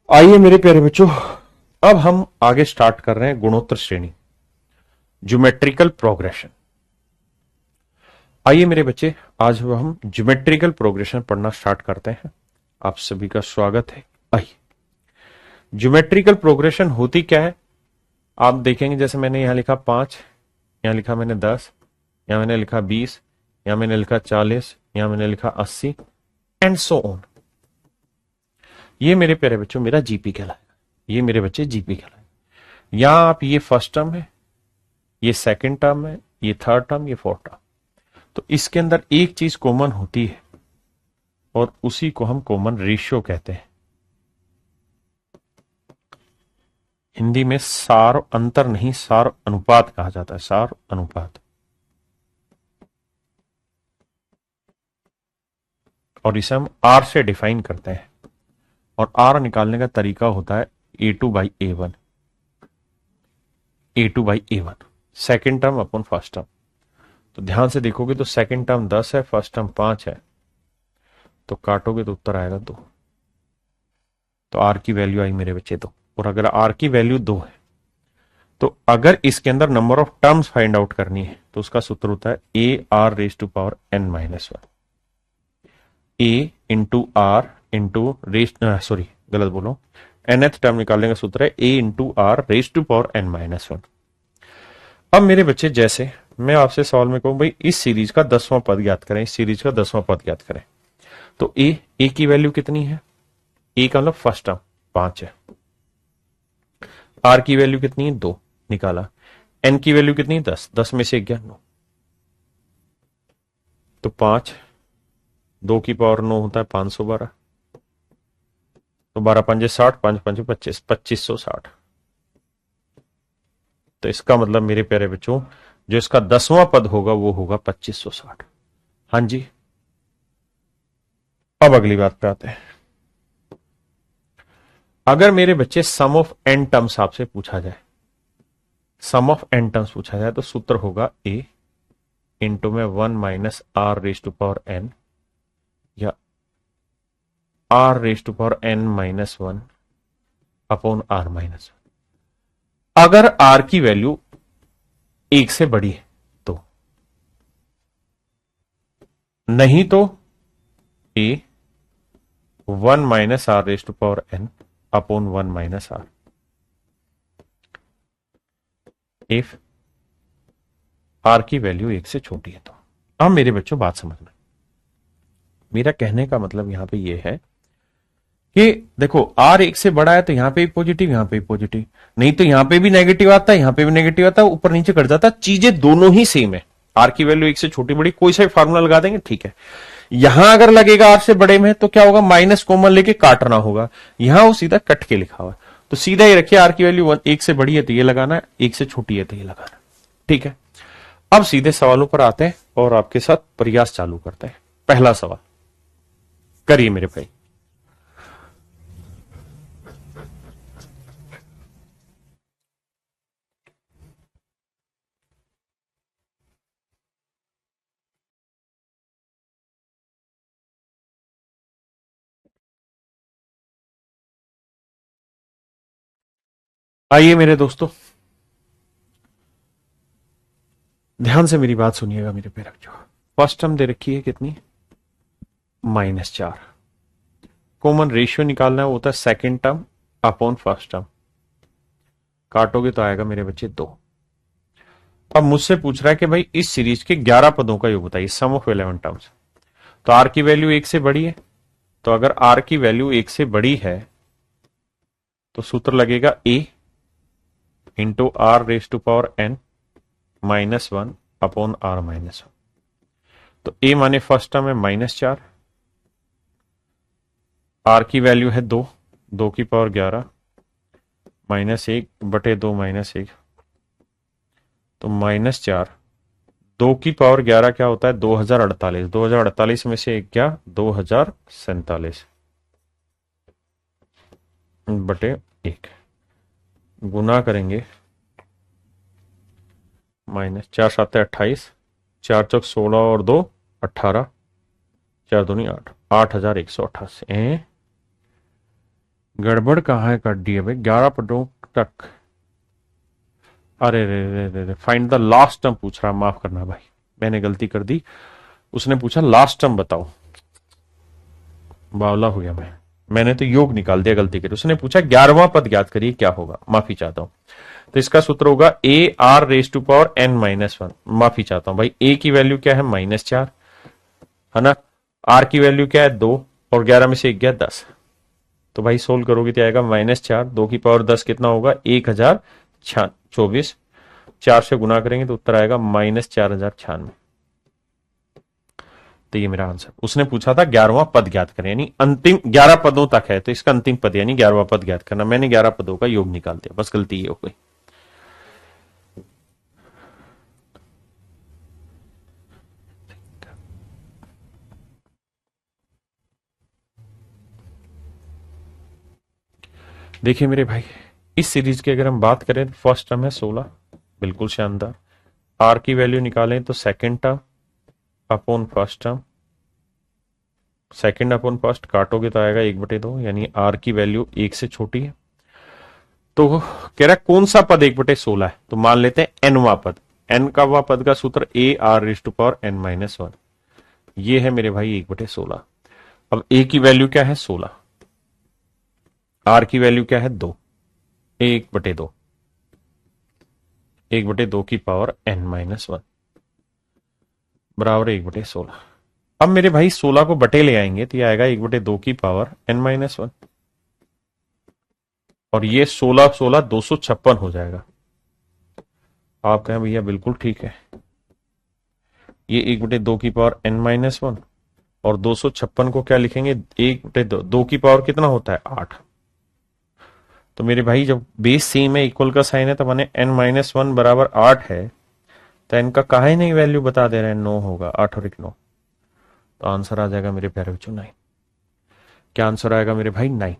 आइए मेरे प्यारे बच्चों, अब हम आगे स्टार्ट कर रहे हैं गुणोत्तर श्रेणी, ज्योमेट्रिकल प्रोग्रेशन। आइए मेरे बच्चे, आज हम ज्योमेट्रिकल प्रोग्रेशन पढ़ना स्टार्ट करते हैं। आप सभी का स्वागत है। आइए, ज्योमेट्रिकल प्रोग्रेशन होती क्या है आप देखेंगे। जैसे मैंने यहां लिखा 5, यहां लिखा मैंने 10, यहां मैंने लिखा 20, यहां मैंने लिखा 40, यहां मैंने लिखा 80 एंड सो ऑन। ये मेरे प्यारे बच्चों मेरा जीपी कहलाएगा। ये मेरे बच्चे जीपी कहलाएगा। यहां आप, ये फर्स्ट टर्म है, ये सेकंड टर्म है, ये थर्ड टर्म, ये फोर्थ टर्म। तो इसके अंदर एक चीज कॉमन होती है और उसी को हम कॉमन रेशियो कहते हैं। हिंदी में सार अंतर नहीं, सार अनुपात कहा जाता है। सार अनुपात। और इसे हम आर से डिफाइन करते हैं और आर निकालने का तरीका होता है A2/A1। A2/A1 second term upon first term. तो ध्यान से देखोगे तो सेकेंड टर्म 10 है, फर्स्ट टर्म 5 है, तो काटोगे तो उत्तर आएगा 2। तो आर की वैल्यू आई मेरे बच्चे 2। और अगर आर की वैल्यू 2 है तो अगर इसके अंदर number of terms find out करनी है तो उसका सूत्र होता है AR⁻n-1। A into R into sorry गलत बोलो, nth टर्म निकालने का सूत्र है A⁻r⁻n-1। अब मेरे बच्चे, जैसे मैं आपसे सवाल में कहूं भाई इस सीरीज का 10वां पद ज्ञात करें, इस सीरीज का 10वां पद ज्ञात करें, तो ए की वैल्यू कितनी है? ए का मतलब फर्स्ट टर्म 5 है। आर की वैल्यू कितनी है? 2 निकाला। एन की वैल्यू कितनी है? 10। 10 में से 9। तो 5, 2 की पावर 9 होता है 512। तो 12 पंजे 60, 5 पंजे 25, 2560। तो इसका मतलब मेरे प्यारे बच्चों, जो इसका 10वां पद होगा वो होगा 2560। हाँ जी। अब अगली बात पे आते हैं। अगर मेरे बच्चे सम ऑफ एन टर्म्स आपसे पूछा जाए, सम ऑफ एन टर्म्स पूछा जाए, तो सूत्र होगा ए इंटू में 1 - r⁻n या r⁻n-1 अपॉन r-1। अगर r की वैल्यू 1 से बड़ी है तो, नहीं तो a 1 - r⁻n upon 1 - r। If r की वैल्यू 1 से छोटी है तो। अब मेरे बच्चों बात समझना, मेरा कहने का मतलब यहां पे ये है कि देखो r 1 से बड़ा है तो यहां पे भी पॉजिटिव, यहां पे भी पॉजिटिव, नहीं तो यहां पे भी नेगेटिव आता है, यहां पे भी नेगेटिव आता है, ऊपर नीचे कर जाता है। चीजें दोनों ही सेम है। r की वैल्यू 1 से छोटी बड़ी, कोई सा भी फार्मूला लगा देंगे, ठीक है। यहां अगर लगेगा r से बड़े में तो क्या होगा? माइनस कॉमन लेके काटना होगा। यहां वो सीधा कट के लिखा हुआ है, तो सीधा ही रखिए r की वैल्यू 1 से बड़ी है तो ये लगाना है, 1 से छोटी है तो ये लगाना, ठीक है। अब सीधे सवालों पर आते हैं और आपके साथ प्रयास चालू करते हैं। पहला सवाल करिए मेरे भाई। आइए मेरे दोस्तों, ध्यान से मेरी बात सुनिएगा मेरे प्यारे बच्चों। फर्स्ट टर्म दे रखी है कितनी? -4। कॉमन रेशियो निकालना है, होता है second term upon first term. काटोगे तो आएगा मेरे बच्चे 2। अब मुझसे पूछ रहा है कि भाई इस सीरीज के 11 पदों का योग बताइए, सम ऑफ 11 टर्म्स। तो आर की वैल्यू 1 से बड़ी है, तो अगर आर की वैल्यू 1 से बड़ी है तो सूत्र लगेगा a into r⁻n-1 upon r-1। तो a माने फर्स्ट टर्म है -4, r की वैल्यू है 2, 2 की पावर 11, -1/2 -1, तो -4, 2 की पावर 11 क्या होता है? 2048। 2048 में से 1 क्या? 2047/1 गुना करेंगे, -4 7 28, 4 चौक 16 और 2 18, 4 दूनी 8, 8188। गड़बड़ कहाँ है कर दी है भाई, 11 पदों तक। अरे रे रे रे रे, फाइंड द लास्ट टर्म पूछ रहा, माफ करना भाई, मैंने गलती कर दी। उसने पूछा लास्ट टर्म बताओ, बावला हो गया मैंने तो योग निकाल दिया गलती करी। उसने पूछा 11वां पद ज्ञात करिए क्या होगा, माफी चाहता हूं। तो इसका सूत्र होगा A R raise to power N minus one. माफी चाहता हूं भाई, ए की वैल्यू क्या है -4, है ना। आर की वैल्यू क्या है 2, और 11 में से 1 गया 10। तो भाई सोल्व करोगे तो आएगा -4, 2 की पावर 10 कितना होगा 1024। 4 से गुना करेंगे तो उत्तर आएगा -4096। तो ये मेरा आंसर। उसने पूछा था 11वां पद ज्ञात करें, यानी अंतिम 11 पदों तक है तो इसका अंतिम पद यानी 11वां पद ज्ञात करना। मैंने 11 पदों का योग निकाल दिया, बस गलती ये हो गई। देखिए मेरे भाई, इस सीरीज की अगर हम बात करें तो फर्स्ट टर्म है 16, बिल्कुल शानदार। आर की वैल्यू निकालें तो second term upon first term, second upon first काटोगे तो आएगा 1/2, यानी आर की वैल्यू 1 से छोटी है। तो कह रहा है कौन सा पद 1/16 है, तो मान लेते हैं एनवा पद। एन का वा पद का सूत्र A R raise to power N minus one. ये है मेरे भाई 1/16। अब ए की वैल्यू क्या है 16, आर की वैल्यू क्या है 2, 1/2, 1/2 की पावर एन माइनस वन बराबर 1/16। अब मेरे भाई 16 को बटे ले आएंगे तो ये आएगा 1/2 की पावर एन माइनस वन, और ये 16 16 256 हो जाएगा। आप कहें भैया बिल्कुल ठीक है, ये 1/2 की पावर एन माइनस वन और 256 को क्या लिखेंगे 1/2, 2 की पावर कितना होता है 8। तो मेरे भाई जब बेस सेम है, इक्वल का साइन है, तो माने n-1 बराबर 8 है, तो n का काहे नहीं वैल्यू बता दे रहे हैं, 9 होगा, 8 और 1 9। तो आंसर आ जाएगा मेरे प्यारे बच्चों 9। क्या आंसर आएगा मेरे भाई 9।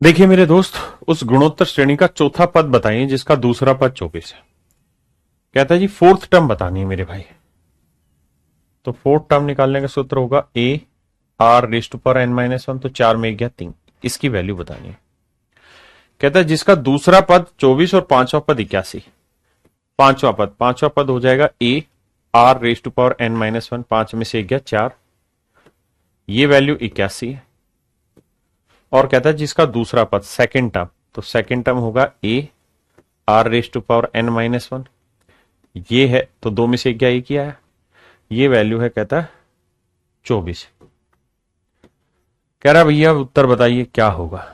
देखिए मेरे दोस्त, उस गुणोत्तर श्रेणी का चौथा पद बताइए जिसका दूसरा पद 24 है। कहता है जी फोर्थ टर्म बतानी है मेरे भाई। तो फोर्थ टर्म निकालने का सूत्र होगा A R raise to power N minus one, तो 4 में 1 गया 3, इसकी वैल्यू बतानी है। कहता है जिसका दूसरा पद 24 और पांचवा पद 81। पांचवा पद हो जाएगा A R raise to power N minus one, 5 में से 1 गया 4, ये वैल्यू 81 है। और कहता है जिसका दूसरा पद सेकंड टर्म, तो सेकंड टर्म होगा A R raise to power N minus one, ये है, तो 2 में से 1 गया 1 ही आया, ये वैल्यू है कहता है 24। कह रहा भैया उत्तर बताइए क्या होगा,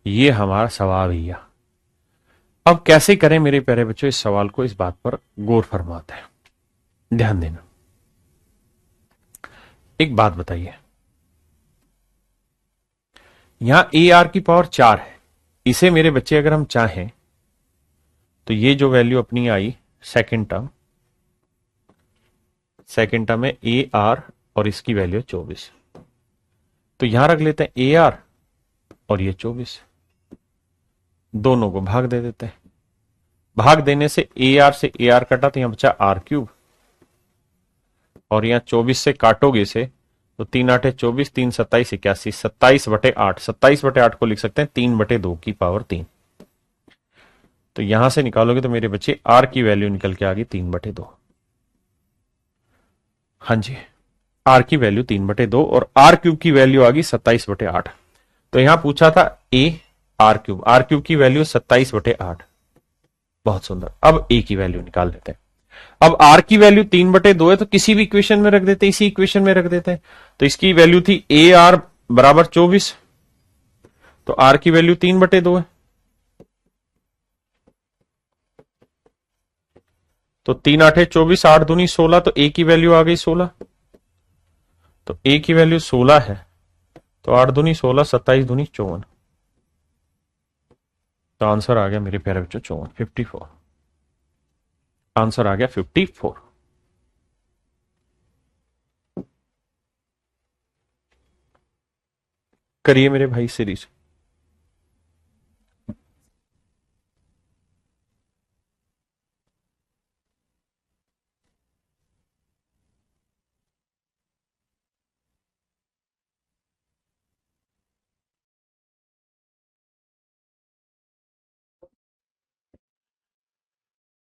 ये हमारा सवाल भैया। अब कैसे करें मेरे प्यारे बच्चों इस सवाल को, इस बात पर गौर फरमाते हैं, ध्यान देना। एक बात बताइए, यहां ए आर की पावर 4 है, इसे मेरे बच्चे अगर हम चाहें तो ये जो वैल्यू अपनी आई सेकंड टर्म है ए आर और इसकी वैल्यू 24, तो यहां रख लेते हैं ए आर और ये 24, दोनों को भाग दे देते हैं। भाग देने से ए आर कटा तो यहां बचा आर क्यूब, और यहां 24 से काटोगे से तो 3 8 24, 3 27 81, 27/8, 27/8 को लिख सकते हैं 3/2 की पावर 3। तो यहां से निकालोगे तो मेरे बच्चे आर की वैल्यू निकल के आ गई 3/2। हाँ जी, आर की वैल्यू 3/2 और आर क्यूब की वैल्यू आ गई 27/8। तो यहां पूछा था ए आर क्यूब की वैल्यू 27/8। बहुत सुंदर। अब ए की वैल्यू निकाल लेते हैं। अब आर की वैल्यू 3/2 है तो किसी भी इक्वेशन में रख देते, इसी इक्वेशन में रख देते हैं। तो इसकी वैल्यू थी ए आर बराबर 24, तो आर की वैल्यू 3/2 है, तो 3 8 24, 8 दूनी 16, तो ए की वैल्यू आ गई 16। तो ए की वैल्यू 16 है, तो 8 दूनी 16, 27 दूनी 54। तो आंसर आ गया मेरे प्यारे बच्चों 54। आंसर आ गया 54। करिए मेरे भाई सीरीज।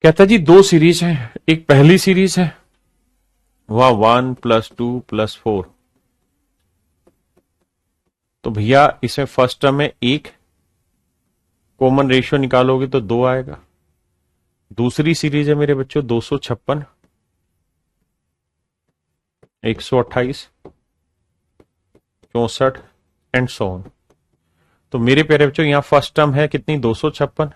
कहता जी दो सीरीज है, एक पहली सीरीज है वह 1 + 2 + 4। तो भैया इसमें फर्स्ट टर्म में एक, कॉमन रेशियो निकालोगे तो 2 आएगा। दूसरी सीरीज है मेरे बच्चों 256, 128, 64 एंड सो ऑन। तो मेरे प्यारे बच्चों यहां फर्स्ट टर्म है कितनी 256,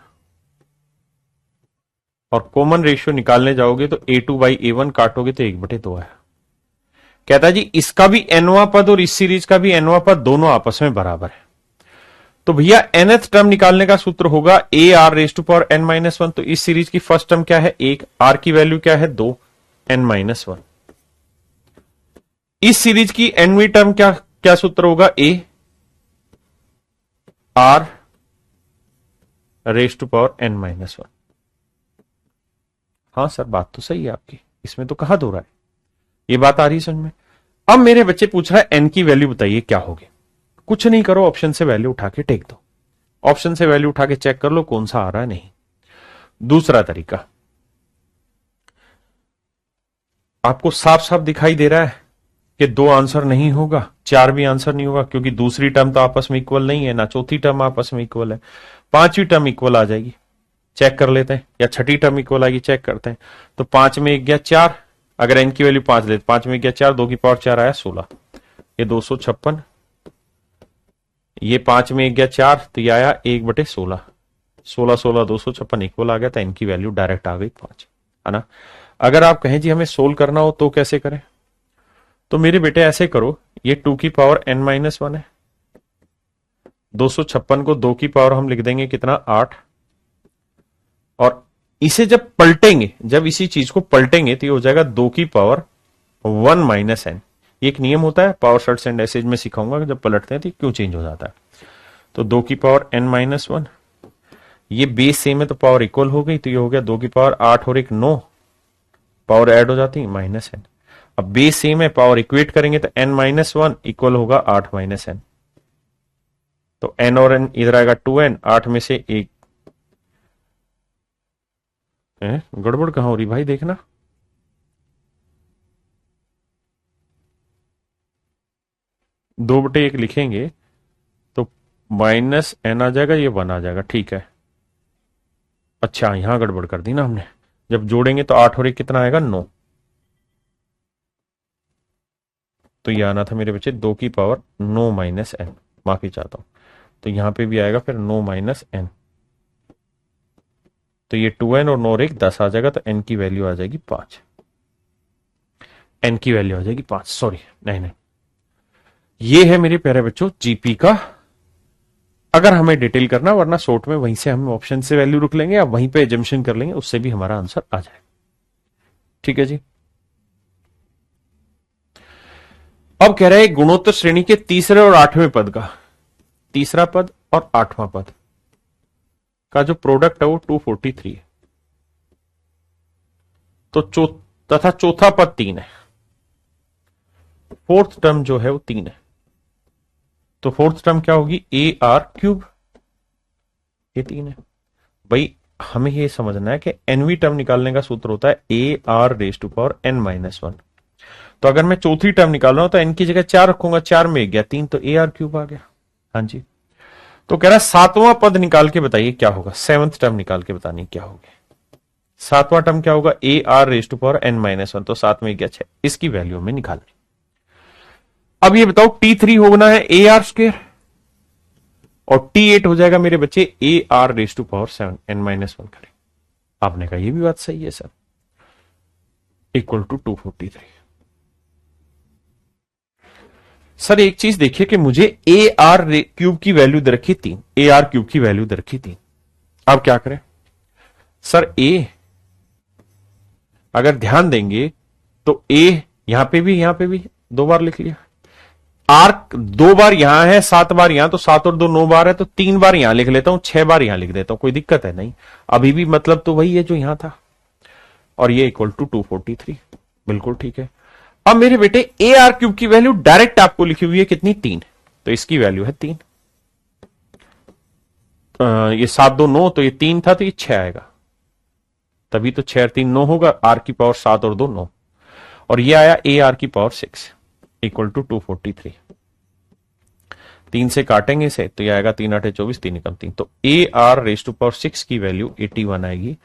और कॉमन रेशियो निकालने जाओगे तो A2/A1 काटोगे तो 1/2 है। कहता है जी इसका भी एनवा पद और इस सीरीज का भी एनवा पद दोनों आपस में बराबर है। तो भैया nth टर्म निकालने का सूत्र होगा AR⁻n-1। तो इस सीरीज की फर्स्ट टर्म क्या है 1, R की वैल्यू क्या है 2, n-1। इस सीरीज की nवीं टर्म क्या क्या सूत्र होगा AR⁻n-1। हाँ सर बात तो सही है आपकी, इसमें तो कहा दो रहा है, ये बात आ रही है समझ में। अब मेरे बच्चे पूछ रहा है एन की वैल्यू बताइए क्या होगी। कुछ नहीं करो, ऑप्शन से वैल्यू उठा के टेक दो। ऑप्शन से वैल्यू उठा के चेक कर लो कौन सा आ रहा है नहीं। दूसरा तरीका, आपको साफ साफ दिखाई दे रहा है कि 2 आंसर नहीं होगा, 4 भी आंसर नहीं होगा, क्योंकि दूसरी टर्म तो आपस में इक्वल नहीं है, ना चौथी टर्म आपस में इक्वल है। 5वीं टर्म इक्वल आ जाएगी, चेक कर लेते हैं, या 6ठी टर्म इक्वल आएगी, चेक करते हैं। तो 5 में 1 गया 4, अगर एन की वैल्यू 5 लेते, 5 में 1 गया 4, 2 की पावर 4 आया 16, ये 256। ये 5 में 1 गया 4, तो ये आया 1/16, 16 16 256 इक्वल आ गया, तो एन की वैल्यू डायरेक्ट आ गई 5, है ना। अगर आप कहें जी हमें सोल्व करना हो तो कैसे करें, तो मेरे बेटे ऐसे करो, ये 2 की पावर n-1 है, 256 को 2 की पावर हम लिख देंगे कितना 8, और इसे जब पलटेंगे, जब इसी चीज को पलटेंगे तो ये हो जाएगा 2 की पावर 1 - n। ये एक नियम होता है, पावर शॉर्ट्स एंड एसेज में सिखाऊंगा कि जब पलटते हैं तो क्यों चेंज हो जाता है। तो 2 की पावर n-1, ये बेस सेम है तो पावर इक्वल हो गई, तो ये हो गया 2 की पावर 8 और 1 9, पावर ऐड हो जाती है -n। अब बेस सेम है, पावर इक्वेट करेंगे तो n-1 इक्वल होगा 8 - n। तो n और n इधर आएगा 2n, 8 में से 1 गड़बड़ कहां हो रही भाई देखना। दो बटे एक लिखेंगे तो -n आ जाएगा, ये 1 आ जाएगा, ठीक है। अच्छा यहां गड़बड़ कर दी ना हमने, जब जोड़ेंगे तो 8 और 1 कितना आएगा 9, तो ये आना था मेरे बच्चे 2 की पावर 9 - n, माफी चाहता हूं। तो यहां पे भी आएगा फिर 9 - n, तो ये 2n और 9 और 1 10 आ जाएगा, तो n की वैल्यू आ जाएगी 5। n की वैल्यू आ जाएगी 5, सॉरी नहीं नहीं, ये है मेरे प्यारे बच्चों जीपी का। अगर हमें डिटेल करना, वरना शॉर्ट में वहीं से हम ऑप्शन से वैल्यू रुक लेंगे या वहीं पे एजम्पशन कर लेंगे, उससे भी हमारा आंसर आ जाएगा। ठीक है जी। अब कह रहे हैं गुणोत्तर श्रेणी के तीसरे और 8वें पद का, तीसरा पद और 8वां पद का जो प्रोडक्ट है वो 243 है, तो तथा चौथा पद 3 है, फोर्थ टर्म जो है वो 3 है। तो फोर्थ टर्म क्या होगी AR3, ये 3 है। भाई हमें ये समझना है कि nवीं टर्म निकालने का सूत्र होता है AR⁻n-1। तो अगर मैं चौथी टर्म निकाल रहा हूं तो n की जगह 4 रखूंगा, 4 में 1 गया 3, तो AR3 आ गया। हाँ जी। तो कह रहा है 7वां पद निकाल के बताइए क्या होगा, 7th टर्म निकाल के बतानी क्या होगी। 7वां टर्म क्या होगा AR⁻n-1, तो 7 में 1 गया 6, इसकी वैल्यू में निकालनी। अब ये बताओ T3 होना है AR², और T8 हो जाएगा मेरे बच्चे AR⁻7n-1 करें। आपने कहा ये भी बात सही है सर, इक्वल टू 243। सर एक चीज देखिए कि मुझे AR³ की वैल्यू दे रखी 3, AR³ की वैल्यू दे रखी 3, अब क्या करें सर, ए अगर ध्यान देंगे तो ए यहां पे भी 2 बार लिख लिया, आर्क 2 बार यहां है, 7 बार यहां, तो 7 और 2 9 बार है, तो 3 बार यहां लिख लेता हूं, 6 बार यहां लिख देता हूं, कोई दिक्कत है नहीं, अभी भी मतलब तो वही है जो यहां था, और ये इक्वल टू 243, बिल्कुल ठीक है। अब मेरे बेटे ए आर क्यूब की वैल्यू डायरेक्ट आपको लिखी हुई है कितनी, 3, तो इसकी वैल्यू है 3। ये 7 2 9, तो ये 3 था, तो ये 6 आएगा, तभी तो 6 और 3 9 होगा, आर की पावर 7 और 2 9, और ये आया ए आर की पावर 6 इक्वल टू 243। 3 से काटेंगे इसे तो ये आएगा 3 8 24, 3 एकम 3, तो A R raise to power 6 की वैल्यू 81 आएगी,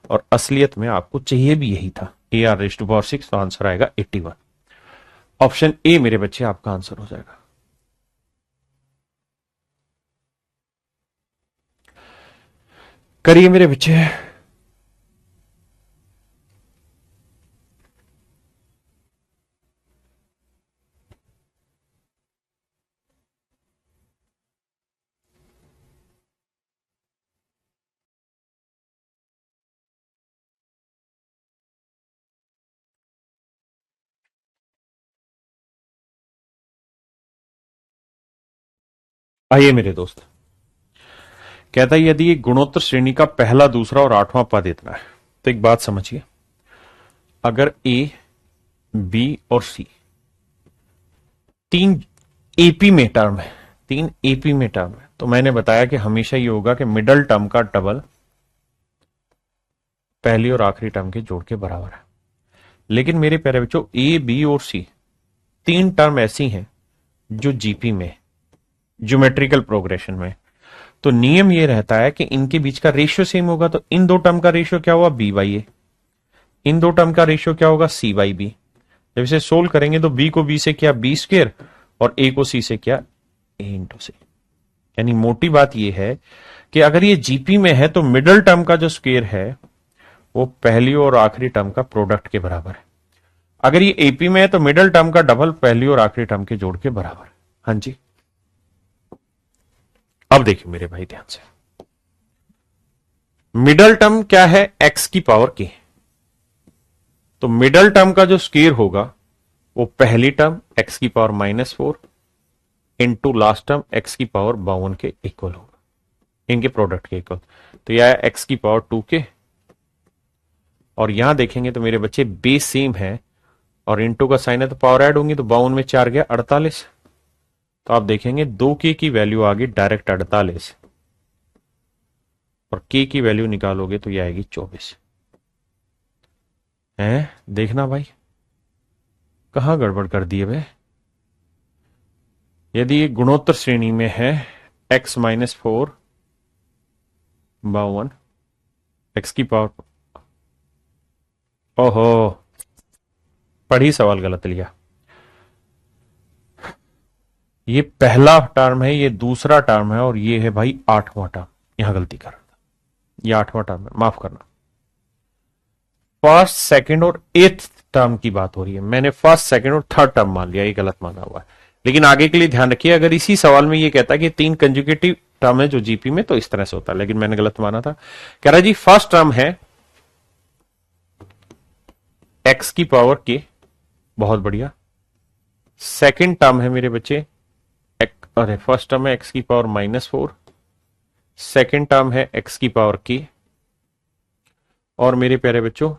और असलियत में आपको चाहिए भी यही था, A R raise to power 6, तो आंसर आएगा 81। ऑप्शन ए मेरे बच्चे आपका आंसर हो जाएगा। करिए मेरे बच्चे। आइए मेरे दोस्त, कहता है यदि एक गुणोत्तर श्रेणी का पहला, दूसरा और 8वां पद इतना है, तो एक बात समझिए, अगर ए, बी और सी तीन एपी में टर्म है, 3 एपी में टर्म है, तो मैंने बताया कि हमेशा ये होगा कि मिडल टर्म का डबल पहली और आखिरी टर्म के जोड़ के बराबर है। लेकिन मेरे प्यारे बच्चों, ए, बी और सी 3 टर्म ऐसी हैं जो जीपी में, ज्योमेट्रिकल प्रोग्रेशन में, तो नियम ये रहता है कि इनके बीच का रेशियो सेम होगा, तो इन 2 टर्म का रेशियो क्या हुआ, बी बाई ए, इन 2 टर्म का रेशियो क्या होगा, सी बाई बी। जब इसे सोल्व करेंगे तो बी को बी से किया बी स्क्वायर, और ए को सी से किया ए इंटू सी। यानी मोटी बात यह है कि अगर ये जीपी में है तो मिडल टर्म का जो स्क्वायर है वो पहली और आखिरी टर्म का प्रोडक्ट के बराबर है, अगर ये एपी में है तो मिडल टर्म का डबल पहली और आखिरी टर्म के जोड़ के बराबर है। हाँ जी, अब देखिए मेरे भाई ध्यान से, मिडल टर्म क्या है, एक्स की पावर के, तो मिडल टर्म का जो स्क्वायर होगा वो पहली टर्म एक्स की power -4 into last term x की पावर 52 के इक्वल होगा, इनके प्रोडक्ट के इक्वल, तो यह है एक्स की पावर 2 के, और यहां देखेंगे तो मेरे बच्चे बेस सेम है, और इंटू का साइन है तो पावर ऐड होंगी, तो 52 में 4 गया 48, तो आप देखेंगे 2k की वैल्यू आ गई डायरेक्ट 48, और k की वैल्यू निकालोगे तो ये आएगी 24 है। देखना भाई कहां गड़बड़ कर दिए भाई, यदि ये गुणोत्तर श्रेणी में है x-4 52 एक्स की पावर, ओहो पढ़ी सवाल गलत लिया, ये पहला टर्म है, ये दूसरा टर्म है, और ये है भाई 8वां टर्म, यहां गलती कर रहा था, ये 8वां टर्म है, माफ करना, फर्स्ट सेकंड और एथ टर्म की बात हो रही है, मैंने फर्स्ट सेकंड और थर्ड टर्म मान लिया, ये गलत माना हुआ है, लेकिन आगे के लिए ध्यान रखिए, अगर इसी सवाल में ये कहता है कि 3 कंजुगेटिव टर्म है जो जीपी में, तो इस तरह से होता है, लेकिन मैंने गलत माना था। कह रहा जी फर्स्ट टर्म है एक्स की पावर के, बहुत बढ़िया, सेकंड टर्म है मेरे बच्चे अरे फर्स्ट टर्म है एक्स की पावर -4, सेकंड टर्म है एक्स की पावर के, और मेरे प्यारे बच्चों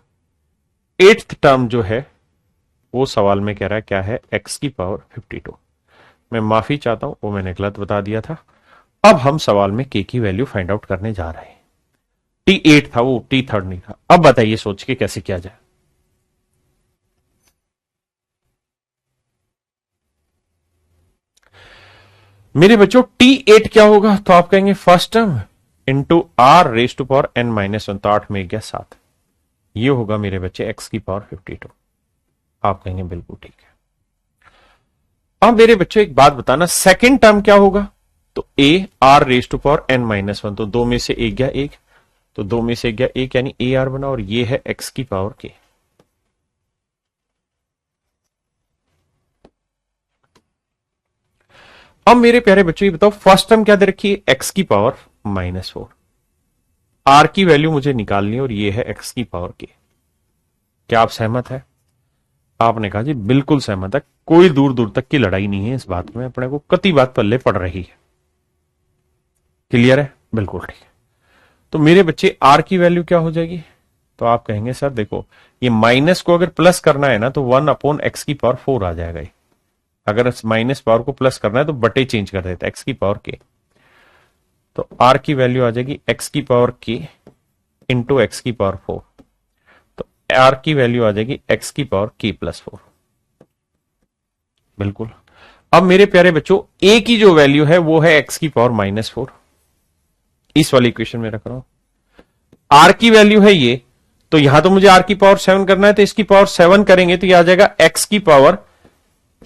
एट्थ टर्म जो है वो सवाल में कह रहा है क्या है, एक्स की पावर 52। मैं माफी चाहता हूं, वो मैंने गलत बता दिया था। अब हम सवाल में के की वैल्यू फाइंड आउट करने जा रहे हैं, T8 था वो, T3 नहीं था। अब बताइए सोच के कैसे किया जाए। मेरे बच्चों T8 क्या होगा, तो आप कहेंगे first term into R raise to power n-1, तो 8 में गया 7, ये होगा मेरे बच्चे एक्स की पावर 52। आप कहेंगे बिल्कुल ठीक है। अब मेरे बच्चों एक बात बताना, सेकंड टर्म क्या होगा, तो A R raise to power n-1, तो 2 में से 1 गया 1, तो 2 में से 1 गया 1, यानी ए आर बना, और ये है एक्स की पावर के। अब मेरे प्यारे बच्चों ये बताओ फर्स्ट टर्म क्या दे रखी है, एक्स की पावर -4, आर की वैल्यू मुझे निकालनी है और ये है एक्स की पावर के। क्या आप सहमत है? आपने कहा जी बिल्कुल सहमत है, कोई दूर दूर तक की लड़ाई नहीं है इस बात में, अपने को कति बात पल्ले पड़ रही है। क्लियर है? बिल्कुल ठीक है। तो मेरे बच्चे आर की वैल्यू क्या हो जाएगी? तो आप कहेंगे सर देखो ये माइनस को अगर प्लस करना है ना तो 1/x की पावर 4 आ जाएगा। अगर माइनस पावर को प्लस करना है तो बटे चेंज कर देते एक्स की पावर के। तो आर की वैल्यू आ जाएगी एक्स की पावर के इंटू एक्स की पावर 4। तो आर की वैल्यू आ जाएगी एक्स की पावर के प्लस 4। बिल्कुल। अब मेरे प्यारे बच्चों ए की जो वैल्यू है वो है एक्स की पावर -4, इस वाली इक्वेशन में रख रहा हूं। आर की वैल्यू है ये, तो यहां तो मुझे आर की पावर 7 करना है, तो इसकी पावर 7 करेंगे तो ये आ जाएगा एक्स की पावर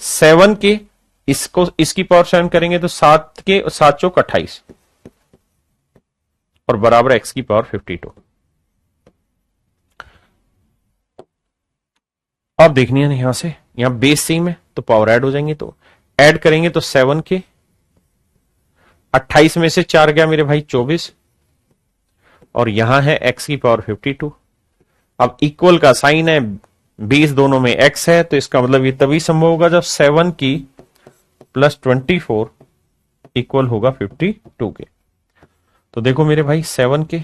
7 के, इसको इसकी पावर 7 करेंगे तो 7 के 7 चौक 28 और बराबर एक्स की पावर 52। अब देखनी है यहां से, यहां बेस सेम है तो पावर ऐड हो जाएंगे, तो ऐड करेंगे तो 7 के 28 में से 4 गया मेरे भाई 24 और यहां है एक्स की पावर 52। अब इक्वल का साइन है, बेस दोनों में एक्स है, तो इसका मतलब ये तभी संभव होगा जब 7 की प्लस 24 इक्वल होगा 52 के। तो देखो मेरे भाई 7 के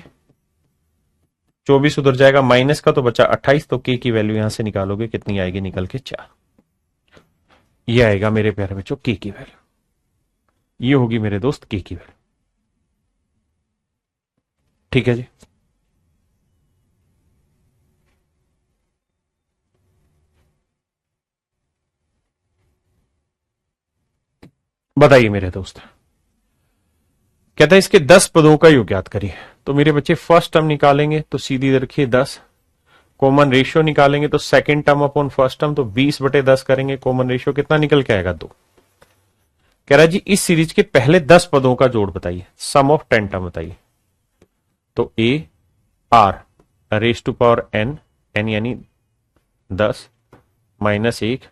24 उधर जाएगा, माइनस का तो बचा 28, तो के की वैल्यू यहां से निकालोगे कितनी आएगी? निकल के 4। ये आएगा मेरे प्यारे बच्चों के की वैल्यू, ये होगी मेरे दोस्त के की वैल्यू। ठीक है जी। बताइए मेरे दोस्त, कहता है इसके 10 पदों का योग ज्ञात करिए। तो मेरे बच्चे फर्स्ट टर्म निकालेंगे तो सीधी रखिए 10, कॉमन रेशियो निकालेंगे तो second term upon first term, तो 20/10 करेंगे, कॉमन रेशियो कितना निकल के आएगा? 2। कह रहा है जी इस सीरीज के पहले 10 पदों का जोड़ बताइए, सम ऑफ 10 टर्म बताइए। तो A R raise to power N, N यानी 10 -1